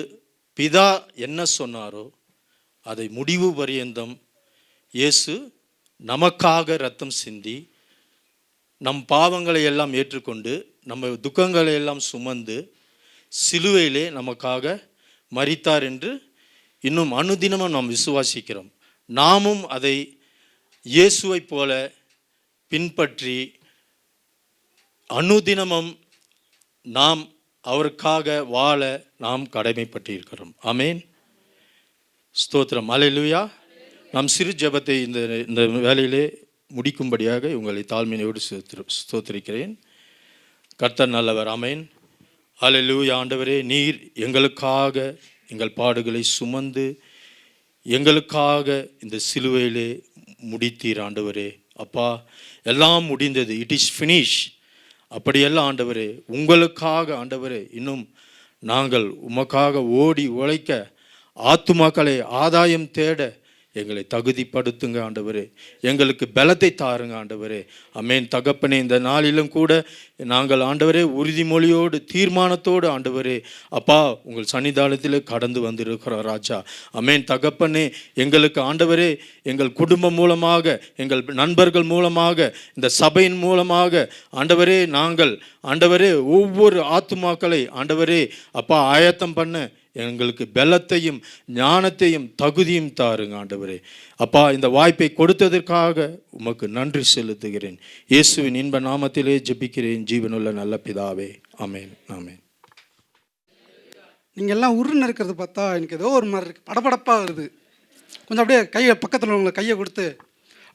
பிதா என்ன சொன்னாரோ அதை முடிவு பரியந்தம் இயேசு நமக்காக இரத்தம் சிந்தி நம் பாவங்களை எல்லாம் ஏற்றுக்கொண்டு நம்ம துக்கங்களை எல்லாம் சுமந்து சிலுவையிலே நமக்காக மரித்தார் என்று இன்னும் அனுதினமும் நாம் விசுவாசிக்கிறோம். நாமும் அதை இயேசுவை போல பின்பற்றி அனுதினமும் நாம் அவருக்காக வாழ நாம் கடமைப்பட்டிருக்கிறோம். ஆமென். ஸ்தோத்திரம். அல்லேலூயா. நாம் சிறு ஜெபத்தை இந்த வேலையிலே முடிக்கும்படியாக உங்களை தாழ்மையோடு ஸ்தோத்திரிக்கிறேன். கர்த்தர் நல்லவர். ஆமென். அல்லேலூயா. ஆண்டவரே, நீர் எங்களுக்காக எங்கள் பாடுகளை சுமந்து எங்களுக்காக இந்த சிலுவையிலே முடித்தீர் ஆண்டவரே. அப்பா, எல்லாம் முடிந்தது. It is finish. அப்படியெல்லாம் ஆண்டவரே, உங்களுக்காக ஆண்டவரே இன்னும் நாங்கள் உமக்காக ஓடி உழைக்க, ஆத்துமாக்களை ஆதாயம் தேட எங்களை தகுதிப்படுத்துங்க ஆண்டவரே. எங்களுக்கு பலத்தை தாருங்க ஆண்டவரே. ஆமென். தகப்பனே, இந்த நாளிலும் கூட நாங்கள் ஆண்டவரே உறுதிமொழியோடு தீர்மானத்தோடு ஆண்டவரே அப்பா உங்கள் சன்னிதானத்தில் கடந்து வந்திருக்கிறோம் ராஜா. ஆமென். தகப்பனே, எங்களுக்கு ஆண்டவரே எங்கள் குடும்பம் மூலமாக, எங்கள் நண்பர்கள் மூலமாக, இந்த சபையின் மூலமாக ஆண்டவரே நாங்கள் ஆண்டவரே ஒவ்வொரு ஆத்துமாக்களை ஆண்டவரே அப்பா ஆயத்தம் பண்ண எங்களுக்கு பலத்தையும் ஞானத்தையும் தகுதியும் தாருங்க ஆண்டவரே. அப்பா, இந்த வாய்ப்பை கொடுத்ததற்காக உமக்கு நன்றி செலுத்துகிறேன். இயேசுவின் இன்ப நாமத்திலே ஜெபிக்கிறேன் ஜீவனுள்ள நல்ல பிதாவே. ஆமென். ஆமென். நீங்கள் எல்லாம் உருன்னு இருக்கிறது பார்த்தா எனக்கு ஏதோ ஒரு மாதிரி இருக்குது, படபடப்பாக வருது. கொஞ்சம் அப்படியே கையை பக்கத்தில் உங்களை கையை கொடுத்து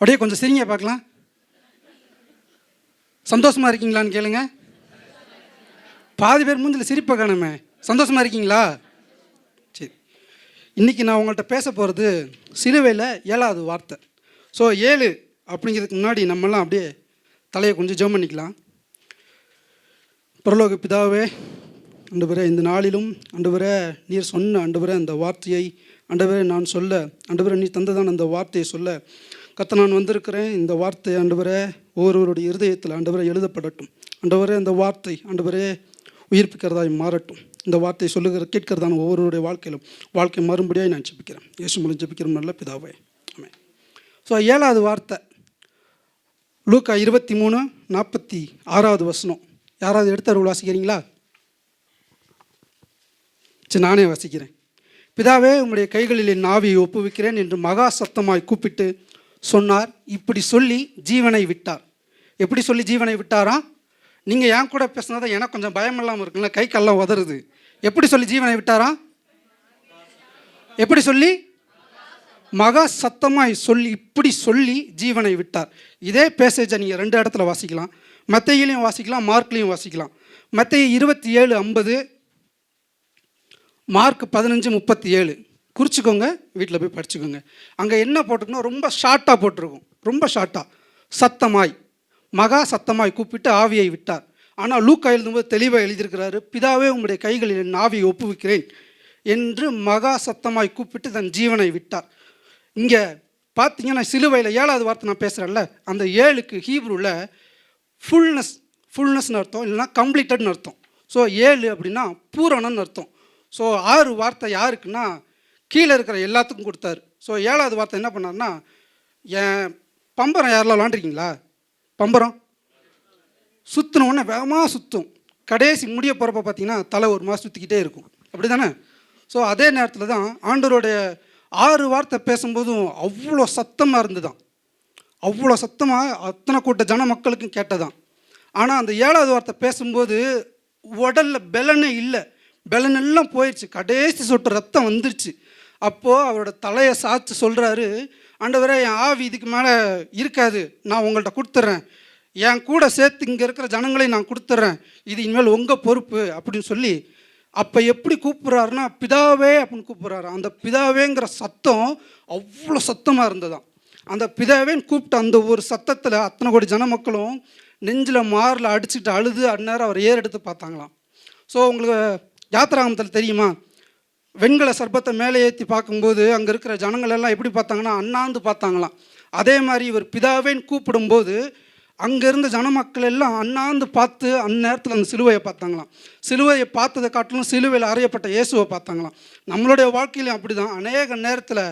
அப்படியே கொஞ்சம் சிரிங்க பார்க்கலாம். சந்தோஷமாக இருக்கீங்களான்னு கேளுங்க. பாதி பேர் மூஞ்சில் சிரிப்பை காணுமே. சந்தோஷமாக இருக்கீங்களா? சரி. இன்றைக்கி நான் உங்கள்கிட்ட பேச போகிறது சிலுவையில் 7வது வார்த்தை. ஸோ 7 அப்படிங்கிறதுக்கு முன்னாடி நம்மெல்லாம் அப்படியே தலையை கொஞ்சம் ஜெபம் பண்ணிக்கலாம். பரலோக பிதாவே, ஆண்டவரே, இந்த நாளிலும் ஆண்டவரே நீர் சொன்ன ஆண்டவரே அந்த வார்த்தையை ஆண்டவரே நான் சொல்ல, ஆண்டவரே நீ தந்ததான் அந்த வார்த்தையை சொல்ல கர்த்தர் நான் வந்திருக்கிறேன். இந்த வார்த்தை ஆண்டவரே ஒவ்வொருவருடைய இருதயத்தில் ஆண்டவரே எழுதப்படட்டும். ஆண்டவரே அந்த வார்த்தை ஆண்டவரே உயிர்ப்பிக்கிறதாய் மாறட்டும். இந்த வார்த்தையை கேட்கிறதான ஒவ்வொருவருடைய வாழ்க்கை மாறும்படியாக நான் ஜெபிக்கிறேன். இயேசு மூலம் ஜெபிக்கிறோம் நல்ல பிதாவே. ஆமென். ஸோ 7வது வார்த்தை லூக்கா 23:46 வசனம். யாராவது எடுத்து வாசிக்கிறீங்களா? சரி, நானே வாசிக்கிறேன். பிதாவே, உம்முடைய கைகளில் என் ஆவியை ஒப்புவிக்கிறேன் என்று மகா சத்தமாய் கூப்பிட்டு சொன்னார். இப்படி சொல்லி ஜீவனை விட்டார். எப்படி சொல்லி ஜீவனை விட்டாராம்? நீங்கள் என் கூட பேசினாதான் எனக்கு கொஞ்சம் பயமில்லாமல் இருக்குல்ல, கை கல்லாம் உதறுது. எப்படி சொல்லி ஜீவனை விட்டாராம்? எப்படி சொல்லி? மகா சத்தமாய் சொல்லி, இப்படி சொல்லி ஜீவனை விட்டார். இதே பேசேஜை நீங்கள் 2 இடத்துல வாசிக்கலாம். மத்தேயுலையும் வாசிக்கலாம், மார்க்லையும் வாசிக்கலாம். மத்தேயு 27:50, மார்க் 15:37. குறிச்சிக்கோங்க, வீட்டில் போய் படிச்சுக்கோங்க. அங்கே என்ன போட்டிருக்கணும், ரொம்ப ஷார்ட்டாக போட்டிருக்கும். ரொம்ப ஷார்ட்டாக சத்தமாய், மகா சத்தமாய் கூப்பிட்டு ஆவியை விட்டார். ஆனால் லூக்கா எழுதும்போது தெளிவாக எழுதியிருக்கிறாரு, பிதாவே உங்களுடைய கைகளில் என் ஆவியை ஒப்புவிக்கிறேன் என்று மகா சத்தமாய் கூப்பிட்டு தன் ஜீவனை விட்டார். இங்கே பார்த்தீங்கன்னா சிலுவையில் 7வது வார்த்தை நான் பேசுகிறேன்ல, அந்த 7க்கு ஹீப்ரூவில் ஃபுல்னஸ்னு அர்த்தம், இல்லைனா கம்ப்ளீட்டட்னு அர்த்தம். ஸோ 7 அப்படின்னா பூரணம்னு அர்த்தம். ஸோ 6 வார்த்தை யாருக்குன்னா கீழே இருக்கிற எல்லாத்துக்கும் கொடுத்தாரு. ஸோ 7வது வார்த்தை என்ன பண்ணார்னா, என் பம்பரம் யாரெல்லாம் விளாண்டுருக்கீங்களா? பம்பரம் சுற்றின உடனே வேகமாக சுற்றும், கடைசி முடிய போகிறப்ப பார்த்தீங்கன்னா தலை ஒரு மாதம் சுற்றிக்கிட்டே இருக்கும், அப்படி தானே? ஸோ அதே நேரத்தில் தான் ஆண்டவருடைய 6 வார்த்தை பேசும்போதும் அவ்வளோ சத்தமாக இருந்துதான், அவ்வளோ சத்தமாக அத்தனை கூட்ட ஜன மக்களுக்கும் கேட்டதான். ஆனால் அந்த 7வது வார்த்தை பேசும்போது உடலில் பெலனே இல்லை, பெலன் எல்லாம் போயிடுச்சு, கடைசி சொட்டு ரத்தம் வந்துருச்சு. அப்போது அவரோட தலையை சாய்ச்சி சொல்கிறாரு, ஆண்டவரே என் ஆவி இதுக்கு மேலே இருக்காது, நான் உங்கள்கிட்ட கொடுத்துட்றேன், என் கூட சேர்த்து இங்கே இருக்கிற ஜனங்களையும் நான் கொடுத்துட்றேன், இது இனிமேல் உங்கள் பொறுப்பு அப்படின்னு சொல்லி அப்போ எப்படி கூப்பிட்றாருன்னா பிதாவே அப்படின்னு கூப்பிட்றாரு. அந்த பிதாவேங்கிற சத்தம் அவ்வளோ சத்தமாக இருந்ததாம். அந்த பிதாவேன்னு கூப்பிட்ட அந்த ஒரு சத்தத்தில் அத்தனை கோடி ஜன மக்களும் நெஞ்சில் மாரில் அடிச்சுக்கிட்டு அழுது அந்நேரம் அவர் ஏறெடுத்து பார்த்தாங்களாம். ஸோ உங்களுக்கு யாத்திராகமத்தில் தெரியுமா, வெண்கல சர்பத்தை மேலே ஏற்றி பார்க்கும்போது அங்கே இருக்கிற ஜனங்கள் எல்லாம் எப்படி பார்த்தாங்கன்னா அண்ணாந்து பார்த்தாங்களாம். அதே மாதிரி இவர் பிதாவேன்னு கூப்பிடும்போது அங்கே இருந்த ஜன மக்கள் எல்லாம் அண்ணாந்து பார்த்து அந்நேரத்தில் அந்த சிலுவையை பார்த்தாங்களாம். சிலுவையை பார்த்ததை காட்டிலும் சிலுவையில் அறையப்பட்ட இயேசுவை பார்த்தாங்களாம். நம்மளுடைய வாழ்க்கையிலும் அப்படி தான். அநேக நேரத்தில்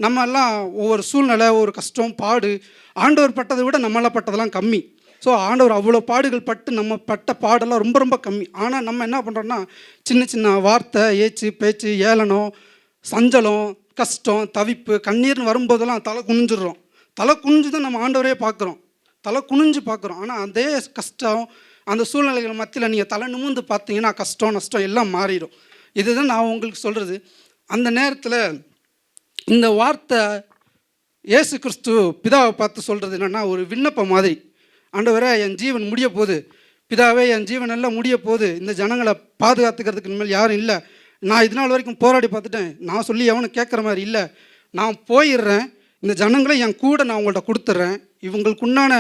நம்ம எல்லாம் ஒவ்வொரு சூழ்நிலை, ஒரு கஷ்டம், பாடு, ஆண்டவர் பட்டதை விட நம்மளாம் பட்டதெல்லாம் கம்மி. ஸோ ஆண்டவர் அவ்வளோ பாடுகள் பட்டு நம்ம பட்ட பாடெல்லாம் ரொம்ப ரொம்ப கம்மி. ஆனால் நம்ம என்ன பண்ணுறோன்னா சின்ன சின்ன வார்த்தை, ஏச்சு, பேச்சு, ஏளனம், சஞ்சலம், கஷ்டம், தவிப்பு, கண்ணீர்னு வரும்போதெல்லாம் தலை குனிஞ்சிடுறோம். தலை குனிஞ்சு தான் நம்ம ஆண்டவரே பார்க்குறோம், தலை குனிஞ்சு பார்க்குறோம். ஆனால் அதே கஷ்டம், அந்த சூழ்நிலைகள் மத்தியில் நீங்கள் தலை நிமிர்ந்து பார்த்தீங்கன்னா கஷ்டம், நஷ்டம் எல்லாம் மாறிடும். இதுதான் நான் உங்களுக்கு சொல்கிறது. அந்த நேரத்தில் இந்த வார்த்தை இயேசு கிறிஸ்து பிதாவை பார்த்து சொல்கிறது என்னென்னா ஒரு விண்ணப்பம் மாதிரி. ஆண்டவரே என் ஜீவன் முடிய போகுது, பிதாவே என் ஜீவன் எல்லாம் முடிய போகுது, இந்த ஜனங்களை பாதுகாத்துக்கிறதுக்கு இனிமேல் யாரும் இல்லை, நான் இது நாள் வரைக்கும் போராடி பார்த்துட்டேன், நான் சொல்லி எவனும் கேட்குற மாதிரி இல்லை, நான் போயிடுறேன், இந்த ஜனங்களை என் கூட நான் உங்கள்கிட்ட கொடுத்துட்றேன், இவங்களுக்கு உண்டான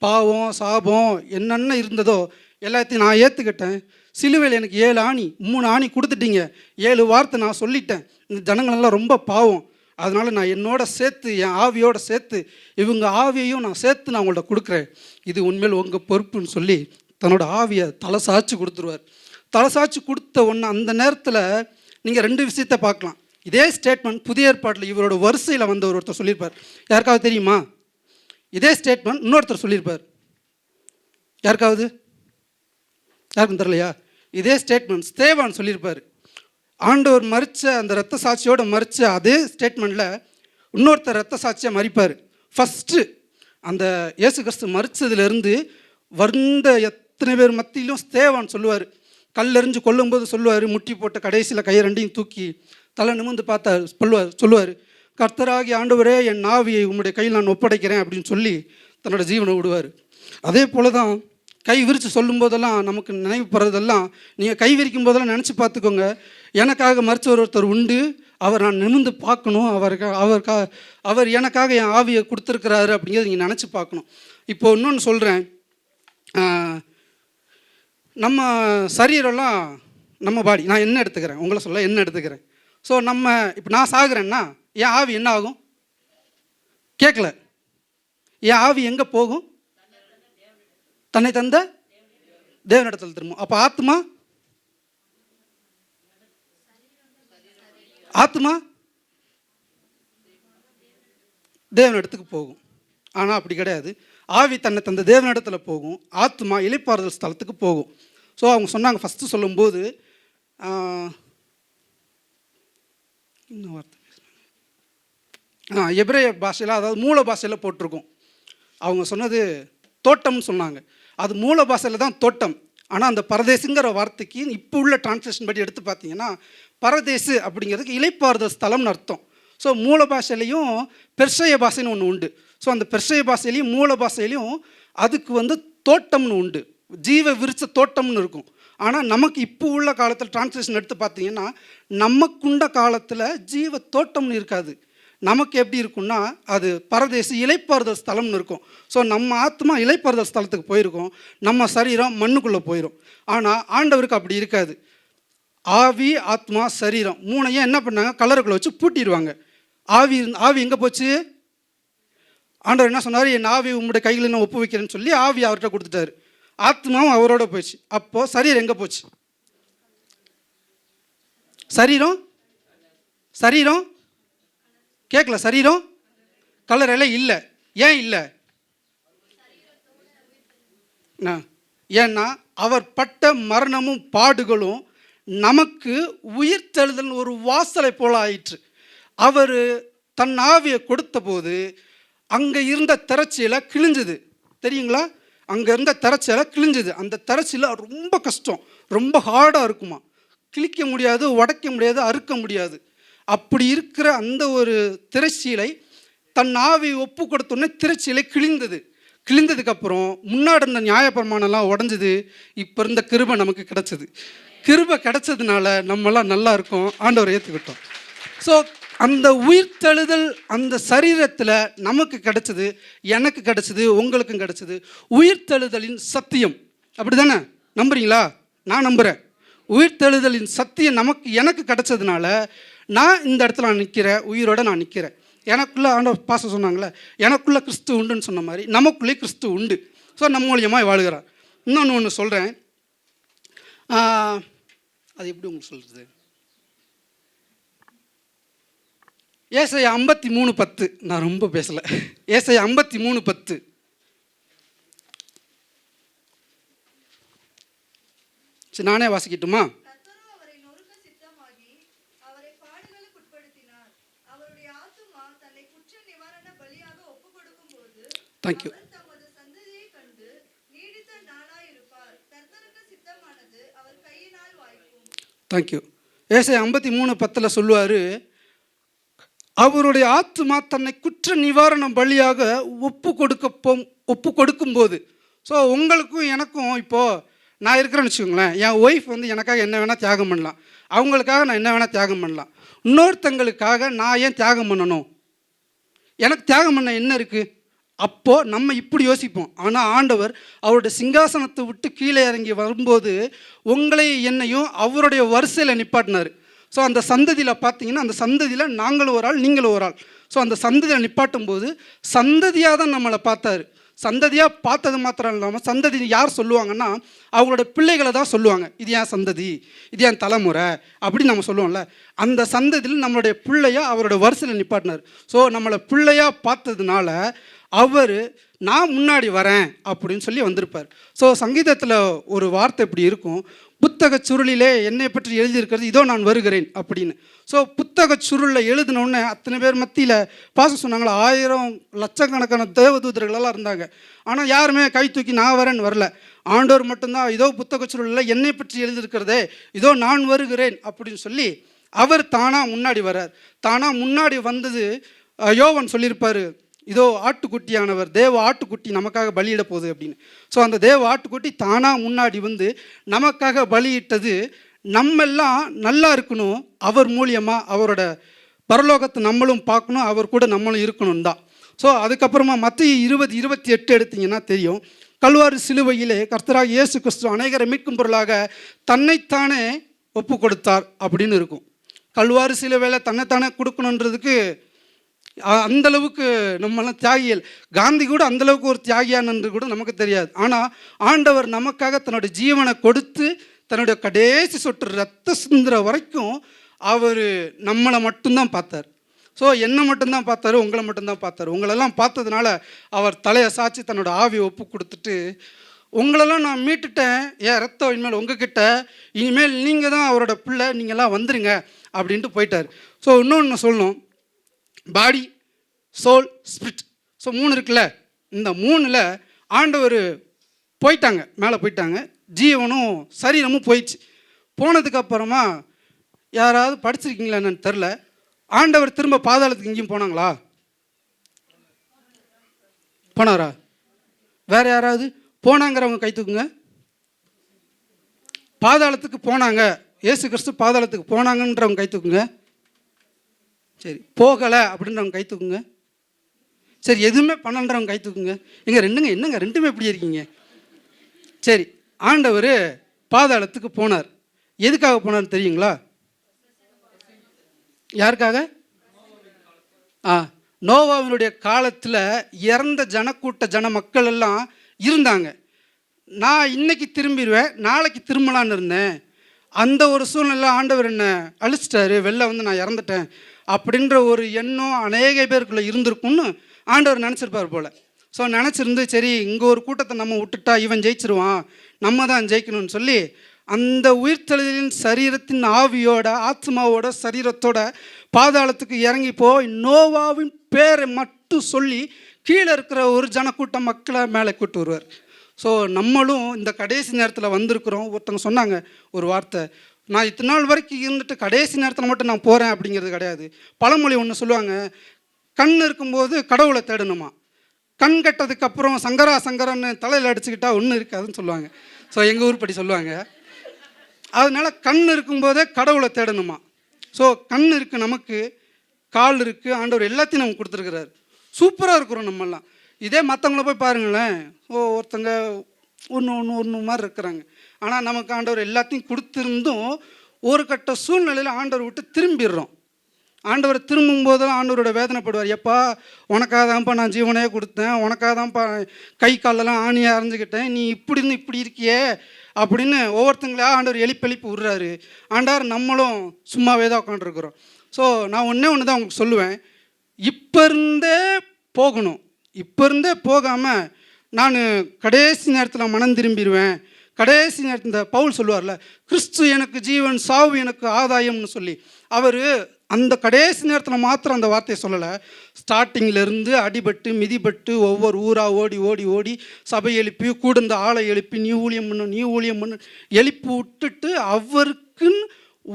பாவம் சாபம் என்னென்ன இருந்ததோ எல்லாத்தையும் நான் ஏற்றுக்கிட்டேன், சிலுவையில் எனக்கு 7 ஆணி 3 ஆணி கொடுத்துட்டீங்க, 7 வார்த்தை நான் சொல்லிட்டேன், இந்த ஜனங்களெல்லாம் ரொம்ப பாவம், அதனால் நான் என்னோட சேர்த்து என் ஆவியோடு சேர்த்து இவங்க ஆவியையும் நான் சேர்த்து நான் உங்கள்கிட்ட கொடுக்குறேன், இது உண்மையில் உங்கள் பொறுப்புன்னு சொல்லி தன்னோட ஆவியை தலை சாய்ச்சி கொடுத்துருவார். தலை சாய்ச்சி கொடுத்த ஒன்று அந்த நேரத்தில் நீங்கள் 2 விஷயத்தை பார்க்கலாம். இதே ஸ்டேட்மெண்ட் புதிய ஏற்பாட்டில் இவரோட வரிசையில் வந்த ஒருத்தர் சொல்லியிருப்பார். யாருக்காவது தெரியுமா? இதே ஸ்டேட்மெண்ட் இன்னொருத்தர் சொல்லியிருப்பார். யாருக்காவது? யாருக்கும் தெரியலையா? இதே ஸ்டேட்மெண்ட் ஸ்தேவான் சொல்லியிருப்பார். ஆண்டவர் மரித்த அந்த இரத்த சாட்சியோடு மரித்த அதே ஸ்டேட்மெண்ட்டில் இன்னொருத்தர் இரத்த சாட்சியாக மறிப்பார். ஃபஸ்ட்டு அந்த இயேசு கிறிஸ்து மரித்ததுலேருந்து வந்த எத்தனை பேர் மத்தியிலும் ஸ்தேவான் சொல்லுவார். கல்லெறிஞ்சு கொல்லும்போது சொல்லுவார், முட்டி போட்ட கடைசியில் கையை 2ஐயும் தூக்கி தலை நிமிர்ந்து பார்த்தார், சொல்லுவார், கர்த்தராகி ஆண்டவரே என் ஆவியை உம்முடைய கையில் நான் ஒப்படைக்கிறேன் அப்படின்னு சொல்லி தன்னோட ஜீவனை விடுவார். அதே போல தான் கை விரித்து சொல்லும்போதெல்லாம் நமக்கு நினைவுப்படுறதெல்லாம் நீங்கள் கை விரிக்கும் போதெல்லாம் நினச்சி பார்த்துக்கோங்க, எனக்காக மரிச்சவர் ஒருத்தர் உண்டு, அவர் நான் நிமிர்ந்து பார்க்கணும், அவர் எனக்காக என் ஆவியை கொடுத்துருக்கிறாரு அப்படிங்கிறத நீங்கள் நினச்சி பார்க்கணும். இப்போது இன்னொன்று சொல்கிறேன், நம்ம சரீரம்லாம் நம்ம பாடி, நான் என்ன எடுத்துக்கிறேன் உங்களை சொல்ல என்ன எடுத்துக்கிறேன். ஸோ நம்ம இப்போ நான் சாகுறேன்னா என் ஆவி என்ன ஆகும்? கேட்கல. என் ஆவி எங்கே போகும்? தன்னை தந்த தேவனிடத்தில் திரும்பும். அப்போ ஆத்மா தேவனிடத்துக்கு போகும். ஆனால் அப்படி கிடையாது. ஆவி தன்னை தந்த தேவனிடத்தில் போகும், ஆத்மா இளைப்பாறுதல் ஸ்தலத்துக்கு போகும். ஸோ அவங்க சொன்னாங்க ஃபஸ்ட்டு சொல்லும்போது இன்னும் வார்த்தை எபிரேய பாஷையில், அதாவது மூல பாஷையில் போட்டிருக்கோம். அவங்க சொன்னது தோட்டம்னு சொன்னாங்க. அது மூல பாஷையில் தான் தோட்டம். ஆனால் அந்த பரதேசுங்கிற வார்த்தைக்கு இப்போ உள்ள டிரான்ஸ்லேஷன் படி எடுத்து பார்த்தீங்கன்னா பரதேசு அப்படிங்கிறதுக்கு இளைப்பாறுதல் ஸ்தலம்னு அர்த்தம். ஸோ மூல பாஷையிலையும் பெர்ஷிய பாஷைன்னு ஒன்று உண்டு. ஸோ அந்த பெர்ஷிய பாஷையிலையும் மூல பாஷையிலையும் அதுக்கு தோட்டம்னு உண்டு, ஜீவ விருட்ச தோட்டம்னு இருக்கும். ஆனால் நமக்கு இப்போ உள்ள காலத்தில் டிரான்ஸ்லேஷன் எடுத்து பார்த்தீங்கன்னா நமக்குண்ட காலத்தில் ஜீவ தோட்டம்னு இருக்காது. நமக்கு எப்படி இருக்குன்னா அது பரதேசி இளைப்பாறுதல் ஸ்தலம்னு இருக்கும். ஸோ நம்ம ஆத்மா இளைப்பாறுதல் ஸ்தலத்துக்கு போயிருக்கோம், நம்ம சரீரம் மண்ணுக்குள்ளே போயிடும். ஆனால் ஆண்டவருக்கு அப்படி இருக்காது. ஆவி, ஆத்மா, சரீரம் மூணையும் என்ன பண்ணாங்க, கலருக்குள்ள வச்சு பூட்டிடுவாங்க. ஆவி எங்கே போச்சு? ஆண்டவர் என்ன சொன்னார், என் ஆவி உங்களுடைய கைகளில் நான் ஒப்பு வைக்கிறேன்னு சொல்லி ஆவி அவர்கிட்ட கொடுத்துட்டாரு. ஆத்மாவும் அவரோட போயிடுச்சு. அப்போது சரீரம் எங்கே போச்சு? சரீரம் கேட்கல. சரீரம் கலரெல்லாம் இல்லை. ஏன் இல்லை? ஏன்னா அவர் பட்ட மரணமும் பாடுகளும் நமக்கு உயிர்த்தெழுதல் ஒரு வாசலை போல ஆயிற்று. அவர் தன் ஆவியை கொடுத்த போது அங்கே இருந்த திரைச்சியில கிழிஞ்சுது. தெரியுங்களா? அங்கே இருந்த திரைச்சியில கிழிஞ்சுது. அந்த திரைச்சியில ரொம்ப கஷ்டம், ரொம்ப ஹார்டாக இருக்குமா. கிழிக்க முடியாது, உடைக்க முடியாது, அறுக்க முடியாது. அப்படி இருக்கிற அந்த ஒரு திரைச்சீலை தன் ஆவி ஒப்பு கொடுத்தோன்னே திரைச்சீலை கிழிந்தது. கிழிந்ததுக்கப்புறம் முன்னாடி இருந்த நியாயப்பிரமாணம்லாம் உடஞ்சிது. இப்போ இருந்த கிருபை நமக்கு கிடச்சிது. கிருபை கிடச்சதுனால நம்மளாம் நல்லா இருக்கோம், ஆண்டவரை ஏற்றுக்கிட்டோம். ஸோ அந்த உயிர்த்தெழுதல் அந்த சரீரத்தில் நமக்கு கிடச்சிது, எனக்கு கிடச்சிது, உங்களுக்கும் கிடச்சிது. உயிர்த்தெழுதலின் சத்தியம். அப்படி தானே? நம்புறீங்களா? நான் நம்புகிறேன். உயிர்த்தெழுதலின் சத்தியம் எனக்கு கிடச்சதுனால நான் இந்த இடத்துல நான் நிற்கிறேன், உயிரோடு நான் நிற்கிறேன். எனக்குள்ளே ஆண்டவர் பாச சொன்னாங்களே, எனக்குள்ளே கிறிஸ்து உண்டுன்னு சொன்ன மாதிரி நமக்குள்ளே கிறிஸ்து உண்டு. ஸோ நம்ம மூலியமாக வாழ்கிறார். ஒன்று சொல்கிறேன், அது எப்படி உங்களுக்கு சொல்கிறது? ஏசாயா 53:10. நான் ரொம்ப பேசலை. ஏசாயா 53:10. சரி, நானே வாசிக்கட்டுமா? தேங்க்யூ. தேங்க்யூ. ஏசாயா 53:10 சொல்லுவார், அவருடைய ஆத்துமா தன்னை குற்ற நிவாரணம் பலியாக ஒப்பு கொடுக்கும்போது. ஸோ உங்களுக்கும் எனக்கும் இப்போது நான் இருக்கிறேன்னு வச்சுக்கோங்களேன், என் ஒய்ஃப் வந்து எனக்காக என்ன வேணால் தியாகம் பண்ணலாம், அவங்களுக்காக நான் என்ன வேணால் தியாகம் பண்ணலாம். இன்னொருத்தங்களுக்காக நான் ஏன் தியாகம் பண்ணணும்? எனக்கு தியாகம் பண்ண என்ன இருக்குது? அப்போது நம்ம இப்படி யோசிப்போம். ஆனால் ஆண்டவர் அவருடைய சிங்காசனத்தை விட்டு கீழே இறங்கி வரும்போது உங்களையும் என்னையும் அவருடைய வரிசையில் நிப்பாட்டினார். ஸோ அந்த சந்ததியில் பார்த்தீங்கன்னா, அந்த சந்ததியில் நாங்களும் ஒரு ஆள், நீங்களும் ஒரு ஆள். ஸோ அந்த சந்ததியில் நிப்பாட்டும் போது சந்ததியாக தான் நம்மளை பார்த்தாரு. சந்ததியாக பார்த்தது மாத்திரம் இல்லாமல் சந்ததி யார் சொல்லுவாங்கன்னா அவங்களோட பிள்ளைகளை தான் சொல்லுவாங்க. இது ஏன் சந்ததி, இது ஏன் தலைமுறை அப்படி நம்ம சொல்லுவோம்ல. அந்த சந்ததியில் நம்மளுடைய பிள்ளையாக அவரோட வரிசையில் நிப்பாட்டினார். ஸோ நம்மளை பிள்ளையாக பார்த்ததுனால அவர் நான் முன்னாடி வரேன் அப்படின்னு சொல்லி வந்திருப்பார். ஸோ சங்கீதத்தில் ஒரு வார்த்தை இப்படி இருக்கும், புத்தக சுருளிலே என்னை பற்றி எழுதியிருக்கிறது, இதோ நான் வருகிறேன் அப்படின்னு. ஸோ புத்தக சுருளில் எழுதினோடனே அத்தனை பேர் மத்தியில் பாச சொன்னாங்களா, 1000 லட்சக்கணக்கான தேவதூதர்களெல்லாம் இருந்தாங்க. ஆனால் யாருமே கை தூக்கி நான் வரேன்னு வரல. ஆண்டவர் மட்டும்தான் இதோ புத்தக சுருளில் என்னை பற்றி எழுதியிருக்கிறதே, இதோ நான் வருகிறேன் அப்படின்னு சொல்லி அவர் தானாக முன்னாடி வர்றார். தானாக முன்னாடி வந்தது யோவான் சொல்லியிருப்பார், இதோ ஆட்டுக்குட்டியானவர், தேவ ஆட்டுக்குட்டி நமக்காக பலியிட போகுது அப்படின்னு. ஸோ அந்த தேவ ஆட்டுக்குட்டி தானாக முன்னாடி வந்து நமக்காக பலியிட்டது நம்மெல்லாம் நல்லா இருக்கணும், அவர் மூலியமாக அவரோட பரலோகத்தை நம்மளும் பார்க்கணும், அவர் கூட நம்மளும் இருக்கணும் தான். ஸோ அதுக்கப்புறமா மத்தேயு 20:28 எடுத்திங்கன்னா தெரியும், கல்வாரி சிலுவையிலே கர்த்தராக இயேசு கிறிஸ்து அநேகரை மீட்கும் பொருளாக தன்னைத்தானே ஒப்பு கொடுத்தார் அப்படின்னு இருக்கும். கல்வாரி சிலுவையில் தன்னைத்தானே கொடுக்கணுன்றதுக்கு அந்தளவுக்கு நம்மளாம் தியாகிகள். காந்தி கூட அந்தளவுக்கு ஒரு தியாகியானன்று கூட நமக்கு தெரியாது. ஆனால் ஆண்டவர் நமக்காக தன்னுடைய ஜீவனை கொடுத்து தன்னுடைய கடைசி சொட்டு ரத்த சிந்துற வரைக்கும் அவர் நம்மளை மட்டும்தான் பார்த்தார். ஸோ என்னை மட்டும்தான் பார்த்தாரு, உங்களை மட்டும்தான் பார்த்தாரு. உங்களெல்லாம் பார்த்ததுனால அவர் தலையை சாய்ச்சி தன்னோட ஆவியை ஒப்பு கொடுத்துட்டு, உங்களெல்லாம் நான் மீட்டுட்டேன், ஏன் ரத்தம் இனிமேல் உங்ககிட்ட, இனிமேல் நீங்கள் தான் அவரோட பிள்ளை, நீங்கள்லாம் வந்துருங்க அப்படின்ட்டு போயிட்டார். ஸோ இன்னொன்று சொல்லணும், பாடி, சோல், ஸ்பிரிட். ஸோ 3 இருக்குல்ல, இந்த 3ல் ஆண்டவர் போயிட்டாங்க, மேலே போயிட்டாங்க, ஜீவனும் சரீரமும் போயிடுச்சு. போனதுக்கப்புறமா யாராவது படிச்சிருக்கீங்களா என்னன்னு தெரில, ஆண்டவர் திரும்ப பாதாளத்துக்கு எங்கேயும் போனாங்களா? போனாரா? வேற யாராவது போனாங்கிறவங்க கை தூக்குங்க. பாதாளத்துக்கு போனாங்க, இயேசு கிறிஸ்து பாதாளத்துக்கு போனாங்கன்றவங்க கை தூக்குங்க. சரி, போகலை அப்படின்றவங்க கை தூக்குங்க. சரி, எதுவுமே பண்ணன்றவங்க கை தூக்குங்க. என்னங்க ரெண்டுமே எப்படி இருக்கீங்க? சரி, ஆண்டவர் பாதாளத்துக்கு போனார். எதுக்காக போனார் தெரியுங்களா? யாருக்காக? நோவாவினுடைய காலத்தில் இறந்த ஜன மக்கள் எல்லாம் இருந்தாங்க. நான் இன்னைக்கு திரும்பிடுவேன், நாளைக்கு திரும்பலான்னு இருந்தேன். அந்த ஒரு சூழ்நிலை ஆண்டவர் என்ன அழிச்சிட்டாரு, வெளில வந்து நான் இறந்துட்டேன் அப்படின்ற ஒரு எண்ணம் அநேக பேருக்குள்ளே இருந்திருக்கும்னு ஆண்டவர் நினச்சிருப்பார் போல். ஸோ நினச்சிருந்து சரி இங்கே ஒரு கூட்டத்தை நம்ம விட்டுட்டா இவன் ஜெயிச்சிருவான், நம்ம தான் ஜெயிக்கணும்னு சொல்லி அந்த உயிர்த்தெழுதலின் சரீரத்தின் ஆவியோட ஆத்மாவோட சரீரத்தோட பாதாளத்துக்கு இறங்கி போய் நோவாவின் பேரை மட்டும் சொல்லி கீழே இருக்கிற ஒரு ஜனக்கூட்டம் மக்களை மேலே கூட்டு வருவார். ஸோ நம்மளும் இந்த கடைசி நேரத்தில் வந்திருக்கிறோம். ஒருத்தவங்க சொன்னாங்க ஒரு வார்த்தை, நான் இத்தனை நாள் வரைக்கும் இருந்துட்டு கடைசி நேரத்தில் மட்டும் நான் போகிறேன் அப்படிங்கிறது கிடையாது. பழமொழி ஒன்று சொல்லுவாங்க, கண் இருக்கும்போது கடவுளை தேடணுமா, கண் கட்டதுக்கப்புறம் சங்கரா சங்கரன்னு தலையில் அடிச்சுக்கிட்டா ஒன்றும் இருக்காதுன்னு சொல்லுவாங்க. ஸோ எங்கள் ஊர் படி சொல்லுவாங்க. அதனால் கண் இருக்கும்போதே கடவுளை தேடணுமா. ஸோ கண் இருக்குது, நமக்கு கால் இருக்குது, ஆண்டவர் எல்லாத்தையும் நமக்கு கொடுத்துருக்கிறார். சூப்பராக இருக்கிறோம் நம்மெல்லாம். இதே மற்றவங்கள போய் பாருங்களேன், ஒருத்தங்க ஒன்று மாதிரி இருக்கிறாங்க. ஆனால் நமக்கு ஆண்டவர் எல்லாத்தையும் கொடுத்துருந்தும் ஒரு கட்ட சூழ்நிலையில் ஆண்டவர் விட்டு திரும்பிடுறோம். ஆண்டவர் திரும்பும்போதெல்லாம் ஆண்டவரோட வேதனைப்படுவார். எப்பா உனக்காக தான்ப்பா நான் ஜீவனே கொடுத்தேன், உனக்காக தான்ப்பா கை காலெல்லாம் ஆணியாக அரைஞ்சிக்கிட்டேன், நீ இப்படி இருந்து இப்படி இருக்கியே அப்படின்னு ஒவ்வொருத்தங்களா ஆண்டவர் எழுப்பி விடுறாரு. ஆண்டவர் நம்மளும் சும்மாவே தான் உட்காந்துருக்குறோம். ஸோ நான் ஒன்று தான் உங்களுக்கு சொல்லுவேன், இப்போ இருந்தே போகணும். இப்போ இருந்தே போகாமல் நான் கடைசி நேரத்தில் மனம் திரும்பிடுவேன், கடைசி நேரத்தில் இந்த பவுல் சொல்லுவார்ல, கிறிஸ்து எனக்கு ஜீவன் சாவு எனக்கு ஆதாயம்னு சொல்லி, அவர் அந்த கடைசி நேரத்தில் மாத்திரம் அந்த வார்த்தையை சொல்லலை. ஸ்டார்டிங்கிலேருந்து அடிபட்டு மிதிபட்டு ஒவ்வொரு ஊராக ஓடி ஓடி ஓடி சபை எழுப்பி கூடந்த ஆளை எழுப்பி நீ ஊழியம் பண்ணு எழுப்பி விட்டுட்டு அவருக்குன்னு